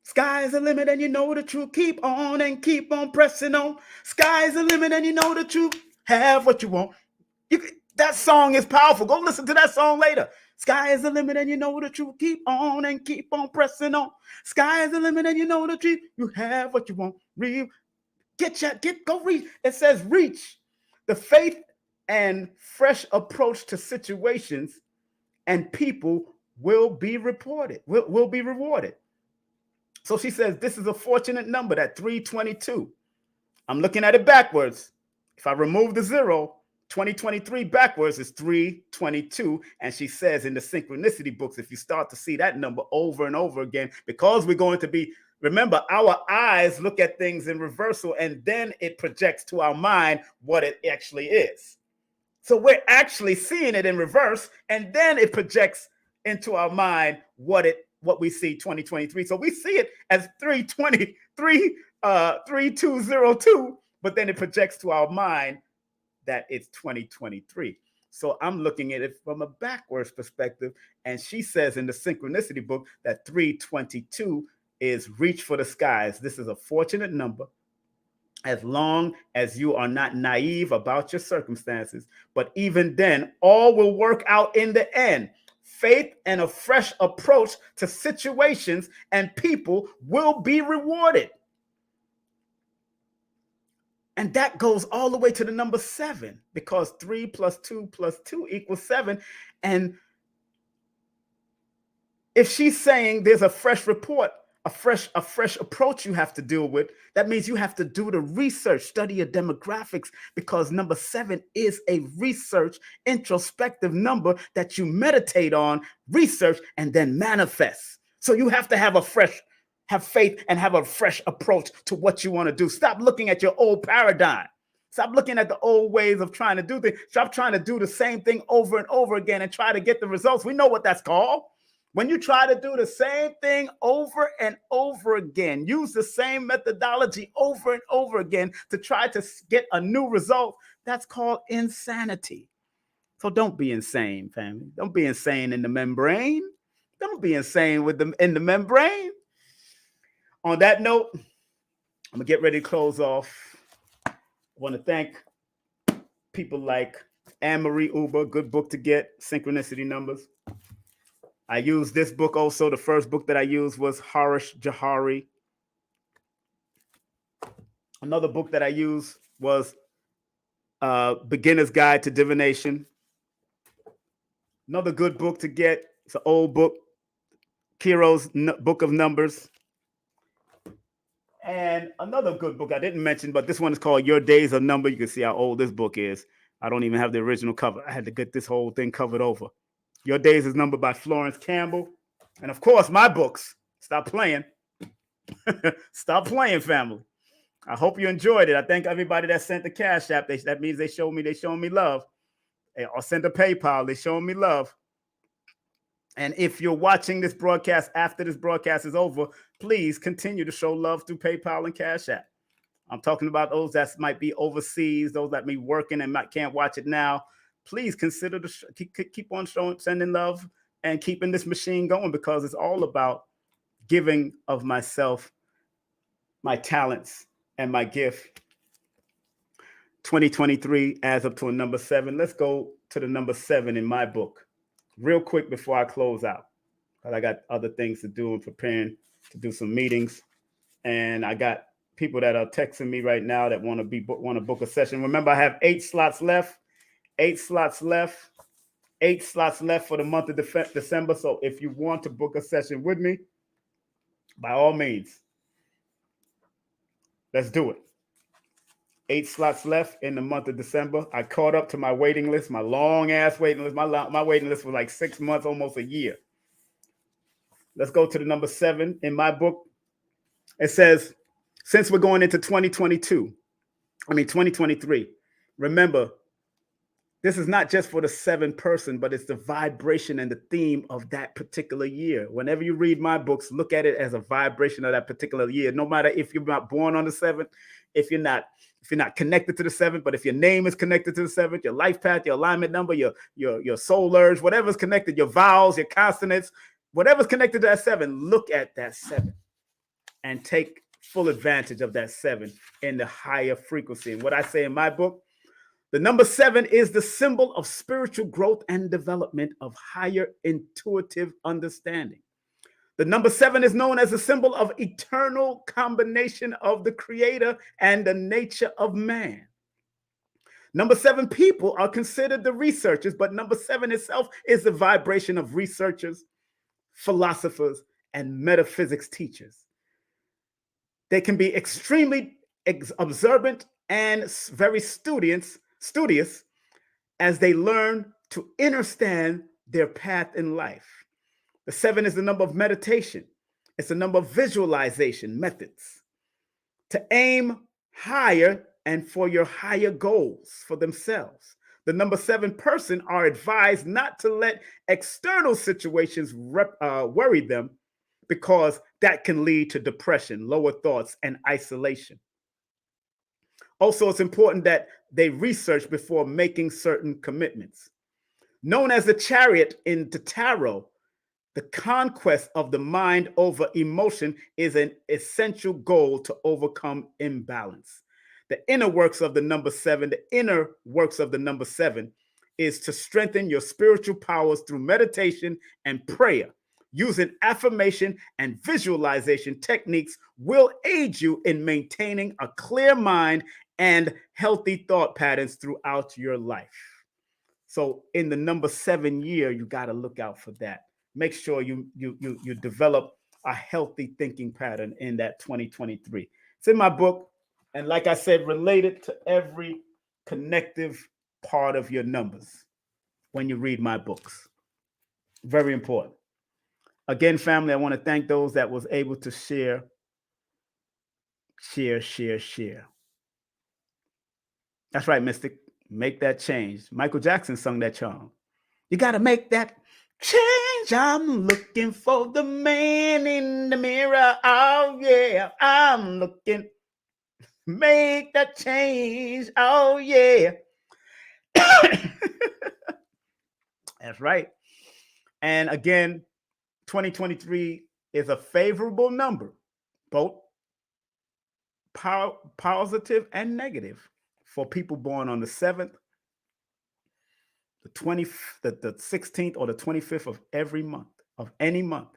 Sky's the limit and you know the truth. Keep on and keep on pressing on. Sky's the limit and you know the truth. Have what you want. That song is powerful. Go listen to that song later. Sky is the limit and you know the truth. Keep on and keep on pressing on. Sky is the limit and you know the truth. You have what you want. Go reach. It says reach. The faith and fresh approach to situations and people will be reported, will be rewarded. So she says, this is a fortunate number, that 322. I'm looking at it backwards. If I remove the 0, 2023 backwards is 322. And she says in the synchronicity books, if you start to see that number over and over again, because we're going to be, remember, our eyes look at things in reversal and then it projects to our mind what it actually is. So we're actually seeing it in reverse and then it projects into our mind what we see 2023. So we see it as 3202, but then it projects to our mind that it's 2023. So I'm looking at it from a backwards perspective. And she says in the synchronicity book that 322 is reach for the skies. This is a fortunate number as long as you are not naive about your circumstances. But even then, all will work out in the end. Faith and a fresh approach to situations and people will be rewarded. And that goes all the way to the number 7, because 3 plus 2 plus 2 equals 7. And if she's saying there's a fresh report, a fresh approach you have to deal with, that means you have to do the research, study your demographics, because number 7 is a research, introspective number that you meditate on, research, and then manifest. So you have to have faith and have a fresh approach to what you want to do. Stop looking at your old paradigm. Stop looking at the old ways of trying to do things. Stop trying to do the same thing over and over again and try to get the results. We know what that's called. When you try to do the same thing over and over again, use the same methodology over and over again to try to get a new result, that's called insanity. So don't be insane, family. Don't be insane in the membrane. Don't be insane in the membrane. On that note, I'm going to get ready to close off. I want to thank people like Anne-Marie Uber, good book to get, Synchronicity Numbers. I used this book also. The first book that I used was Harish Johari. Another book that I used was Beginner's Guide to Divination. Another good book to get, it's an old book, Kiro's Book of Numbers. And another good book I didn't mention, but this one is called Your Days Are Numbered. You can see how old this book is. I don't even have the original cover. I had to get this whole thing covered over. Your Days is Numbered by Florence Campbell. And of course, my books. Stop playing. Stop playing, family. I hope you enjoyed it. I thank everybody that sent the Cash App. That means they showed me love. Or sent a PayPal. They showing me love. And if you're watching this broadcast after this broadcast is over, please continue to show love through PayPal and Cash App. I'm talking about those that might be overseas, those that may be working and can't watch it now. Please consider keep on sending love and keeping this machine going, because it's all about giving of myself, my talents, and my gift. 2023 adds up to a number 7. Let's go to the number 7 in my book real quick before I close out, because I got other things to do and preparing to do some meetings. And I got people that are texting me right now that want to book a session. Remember, I have 8 slots left. 8 slots left. 8 slots left for the month of December. So if you want to book a session with me, by all means, let's do it. 8 slots left in the month of December. I caught up to my waiting list, my long ass waiting list. My waiting list was like 6 months, almost a year. Let's go to the number 7 in my book. It says, since we're going into 2022, 2023. Remember, this is not just for the 7 person, but it's the vibration and the theme of that particular year. Whenever you read my books, look at it as a vibration of that particular year. No matter if you're not born on the 7th, if you're not connected to the 7th, but if your name is connected to the 7th, your life path, your alignment number, your soul urge, whatever's connected, your vowels, your consonants, whatever's connected to that 7, look at that 7 and take full advantage of that 7 in the higher frequency. And what I say in my book, the number 7 is the symbol of spiritual growth and development of higher intuitive understanding. The number 7 is known as a symbol of eternal combination of the creator and the nature of man. Number 7 people are considered the researchers, but number 7 itself is the vibration of researchers, philosophers, and metaphysics teachers. They can be extremely observant and very studious as they learn to understand their path in life. The 7 is the number of meditation. It's the number of visualization methods to aim higher and for your higher goals for themselves. The number 7 person are advised not to let external situations worry them, because that can lead to depression, lower thoughts, and isolation. Also, it's important that they research before making certain commitments. Known as the chariot in the tarot, the conquest of the mind over emotion is an essential goal to overcome imbalance. The inner works of the number 7, is to strengthen your spiritual powers through meditation and prayer. Using affirmation and visualization techniques will aid you in maintaining a clear mind and healthy thought patterns throughout your life. So in the number 7 year, you got to look out for that. Make sure you develop a healthy thinking pattern in that 2023. It's in my book, and like I said, related to every connective part of your numbers when you read my books. Very important. Again, family, I want to thank those that was able to share. That's right, Mystic. Make that change. Michael Jackson sung that song. You got to make that change. I'm looking for the man in the mirror. Oh, yeah, I'm looking. Make that change. Oh, yeah. That's right. And again, 2023 is a favorable number, both positive and negative, for people born on the 7th, the 20th, the 16th, or the 25th of every month, of any month.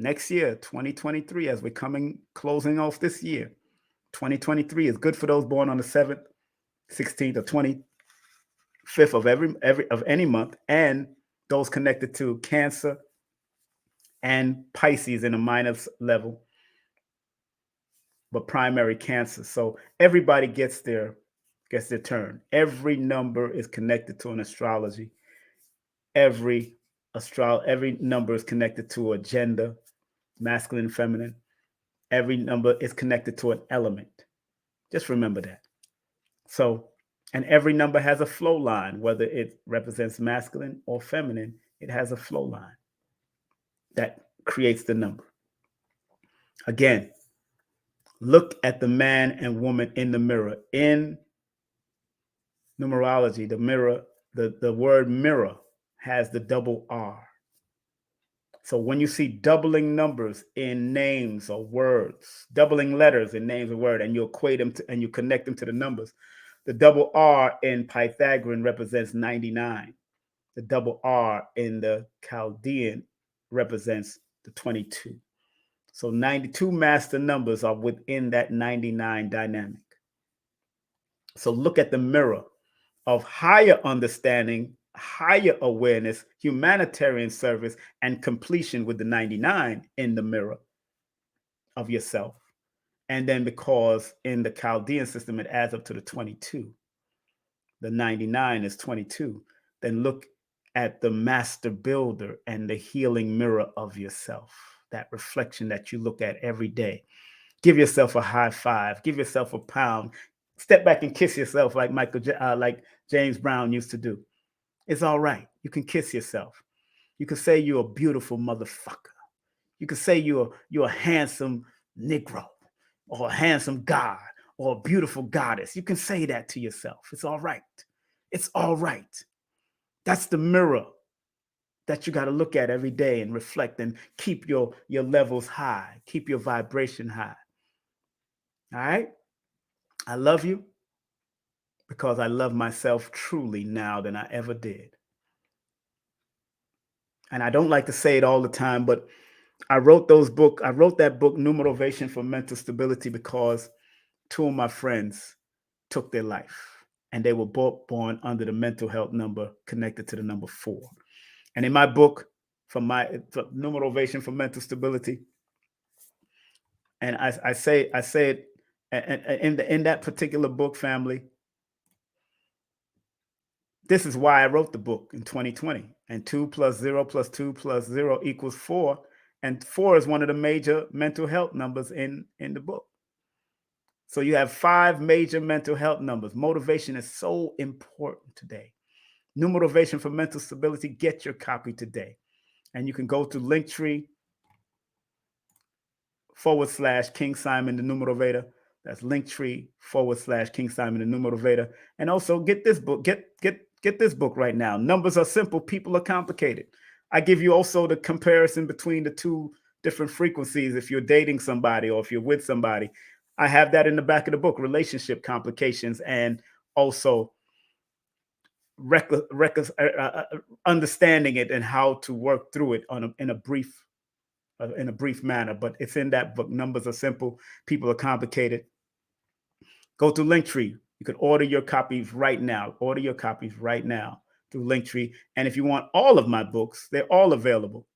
Next year, 2023, as we're closing off this year, 2023 is good for those born on the 7th, 16th, or 25th of any month, and those connected to Cancer and Pisces in a minor level, but primary Cancer. So everybody gets their turn. Every number is connected to an astrology. Every number is connected to a gender, masculine, feminine. Every number is connected to an element. Just remember that. So, and every number has a flow line, whether it represents masculine or feminine, it has a flow line that creates the number. Again, look at the man and woman in the mirror. In numerology, the mirror, the word mirror has the double R. So when you see doubling numbers in names or words, doubling letters in names or words, and you equate them to, and you connect them to the numbers, the double R in Pythagorean represents 99. The double R in the Chaldean represents the 22. So 92 master numbers are within that 99 dynamic. So look at the mirror of higher understanding, higher awareness, humanitarian service, and completion with the 99 in the mirror of yourself. And then because in the Chaldean system, it adds up to the 22. The 99 is 22. Then look at the master builder and the healing mirror of yourself, that reflection that you look at every day. Give yourself a high five, give yourself a pound, Step back and kiss yourself like like James Brown used to do. It's all right. You can kiss yourself. You can say you're a beautiful motherfucker. You can say you're a handsome Negro or a handsome God or a beautiful goddess. You can say that to yourself. It's all right. It's all right. That's the mirror that you got to look at every day and reflect and keep your levels high, keep your vibration high. All right? I love you because I love myself truly now than I ever did. And I don't like to say it all the time, but I wrote that book, Numerovation for Mental Stability, because two of my friends took their life. And they were both born under the mental health number connected to the number 4. And in my book, for Numerovation for Mental Stability, and I say it in that particular book, family, this is why I wrote the book in 2020. And 2 plus 0 plus 2 plus 0 equals 4. And 4 is one of the major mental health numbers in the book. So you have 5 major mental health numbers. Motivation is so important today. Numerovation for Mental Stability, get your copy today. And you can go to Linktr.ee / King Simon the Numerovator. That's Linktr.ee / King Simon the Numerovator. And also get this book. Get this book right now. Numbers are simple. People are complicated. I give you also the comparison between the 2 different frequencies if you're dating somebody or if you're with somebody. I have that in the back of the book, relationship complications, and also understanding it and how to work through it in a brief manner. But it's in that book. Numbers are simple. People are complicated. Go to Linktree. You can order your copies right now. Order your copies right now through Linktree. And if you want all of my books, they're all available.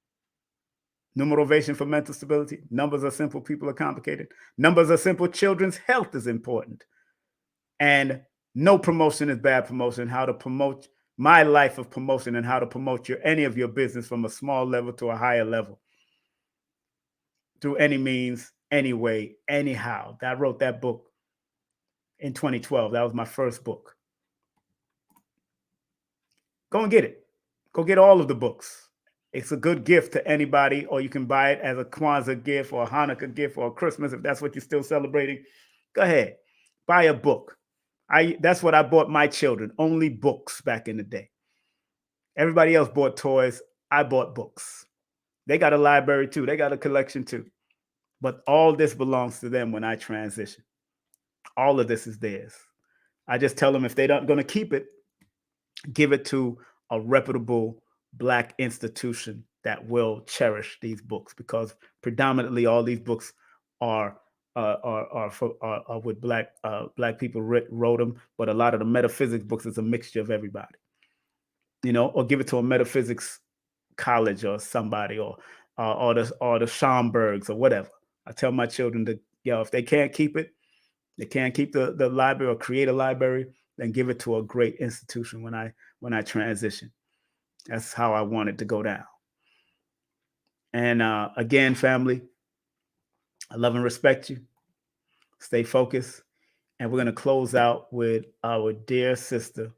Numerovation for Mental Stability. Numbers are simple. People are complicated. Numbers are simple. Children's health is important. And no promotion is bad promotion. How to promote my life of promotion and how to promote any of your business from a small level to a higher level. Through any means, any way, anyhow. I wrote that book in 2012. That was my first book. Go and get it. Go get all of the books. It's a good gift to anybody, or you can buy it as a Kwanzaa gift or a Hanukkah gift or a Christmas if that's what you're still celebrating. Go ahead. Buy a book. That's what I bought my children. Only books back in the day. Everybody else bought toys. I bought books. They got a library too. They got a collection too. But all this belongs to them when I transition. All of this is theirs. I just tell them if they're not going to keep it, give it to a reputable Black institution that will cherish these books, because predominantly all these books are with Black people wrote them, but a lot of the metaphysics books is a mixture of everybody, or give it to a metaphysics college or somebody, or the Schomburgs or whatever. I tell my children that, if they can't keep it, they can't keep the library or create a library, then give it to a great institution when I transition. That's how I want it to go down. And again, family, I love and respect you. Stay focused. And we're going to close out with our dear sister.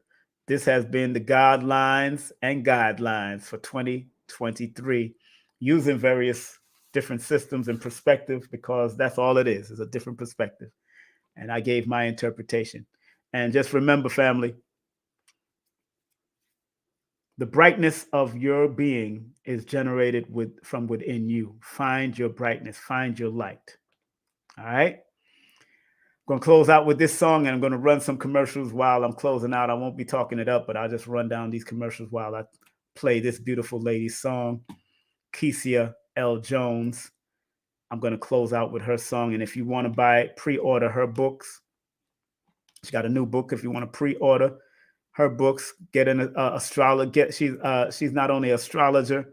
This has been the Guidelines and Guidelines for 2023, using various different systems and perspectives, because that's all it is a different perspective. And I gave my interpretation. And just remember, family, the brightness of your being is generated from within you. Find your brightness, find your light. All right? I'm going to close out with this song, and I'm going to run some commercials while I'm closing out. I won't be talking it up, but I'll just run down these commercials while I play this beautiful lady's song, Kecia L. Jones. I'm going to close out with her song. And if you want to pre-order her books, she got a new book. If you want to pre-order her books, get an astrologer. She's not only an astrologer,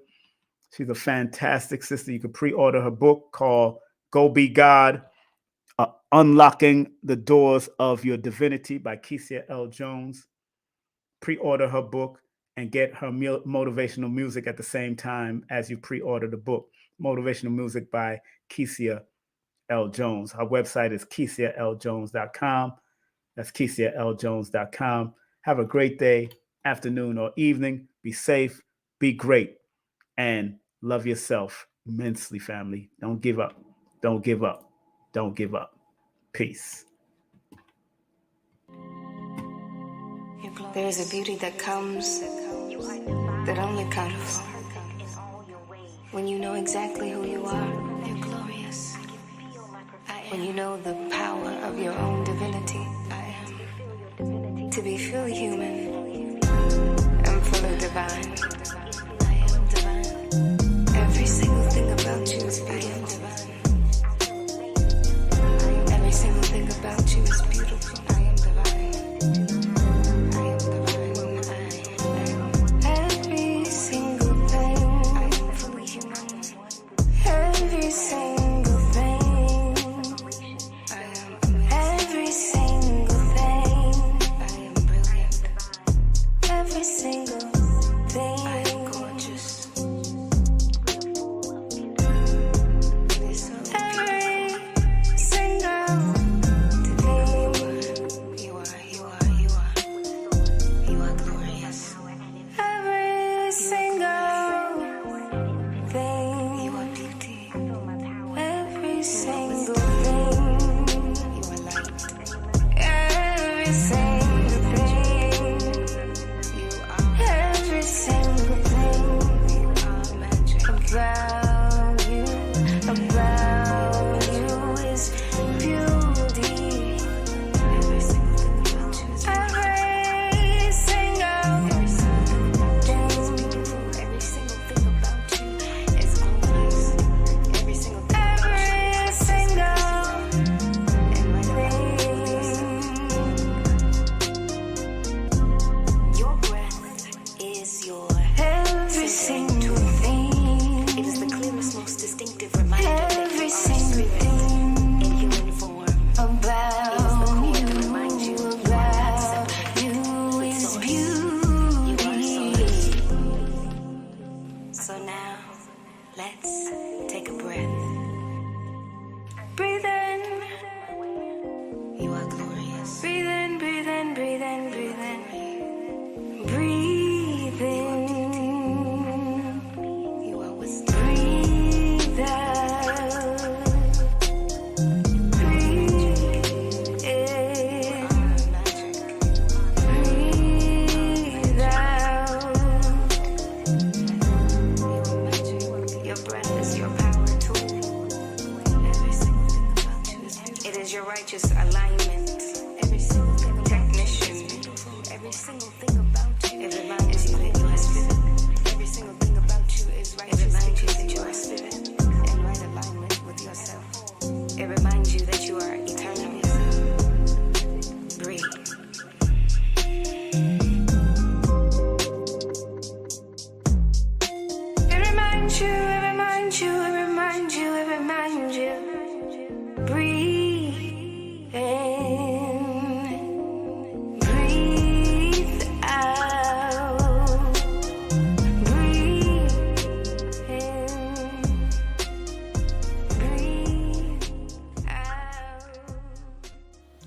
she's a fantastic sister. You can pre-order her book called Go Be God, Unlocking the Doors of Your Divinity by Kecia L. Jones. Pre-order her book and get her motivational music at the same time as you pre-order the book. Motivational music by Kecia L. Jones. Her website is KeciaLJones.com. That's KesiaLJones.com. Have a great day, afternoon, or evening. Be safe, be great, and love yourself immensely, family. Don't give up. Don't give up. Don't give up. Peace.
There is a beauty that comes that only comes when you know exactly who you are. You're glorious. When you know the power of your own divinity. To be fully human and fully divine. Every single thing about you is beautiful. Every single thing about you is beautiful. I am divine. I am divine. Every single thing. I am fully human. Every single thing. I am amazing. Every single thing. I am brilliant. Every single thing. I am gorgeous.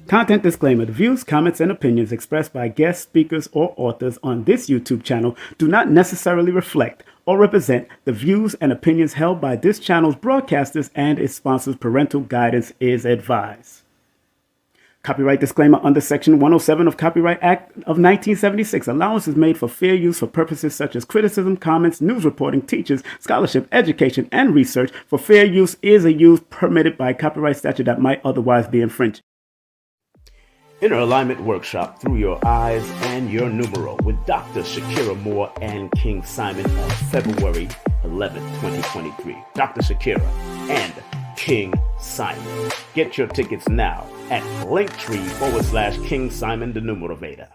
Content disclaimer. The views, comments, and opinions expressed by guest speakers or authors on this YouTube channel do not necessarily reflect or represent the views and opinions held by this channel's broadcasters and its sponsors. Parental guidance is advised. Copyright disclaimer under Section 107 of Copyright Act of 1976. Allowance is made for fair use for purposes such as criticism, comments, news reporting, teachers, scholarship, education, and research. For fair use is a use permitted by copyright statute that might otherwise be infringed. Inner Alignment Workshop Through Your Eyes and Your Numero with Dr. Shakira Moore and King Simon on February 11, 2023. Dr. Shakira and King Simon. Get your tickets now at Linktree/King Simon the Numerovator.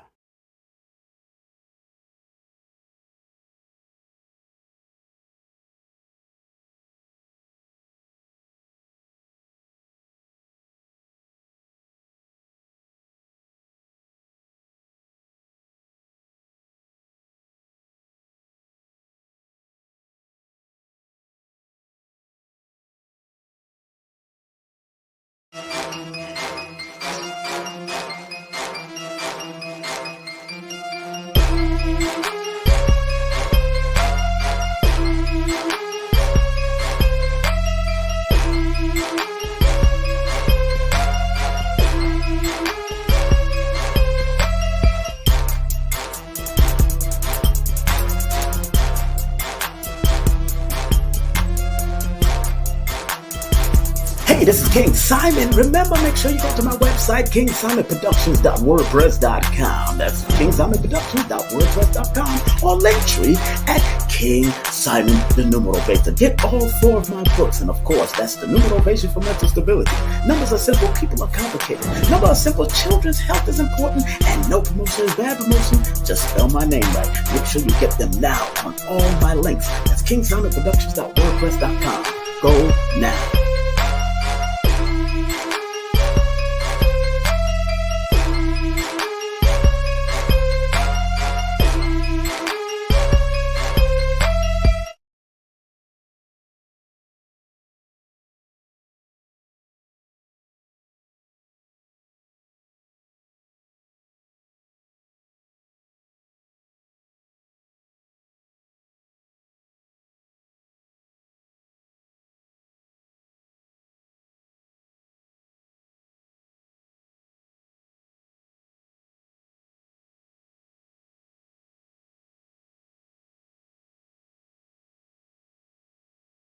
Hey, this is King Simon. Remember, make sure you go to my website, kingsimonproductions.wordpress.com. That's kingsimonproductions.wordpress.com, or Linktree at King Simon the Numerovator. Get all 4 of my books, and of course, that's the Numerovation for mental stability. Numbers are simple, people are complicated. Numbers are simple, children's health is important, and no promotion is bad promotion. Just spell my name right. Make sure you get them now on all my links. That's kingsimonproductions.wordpress.com. Go now.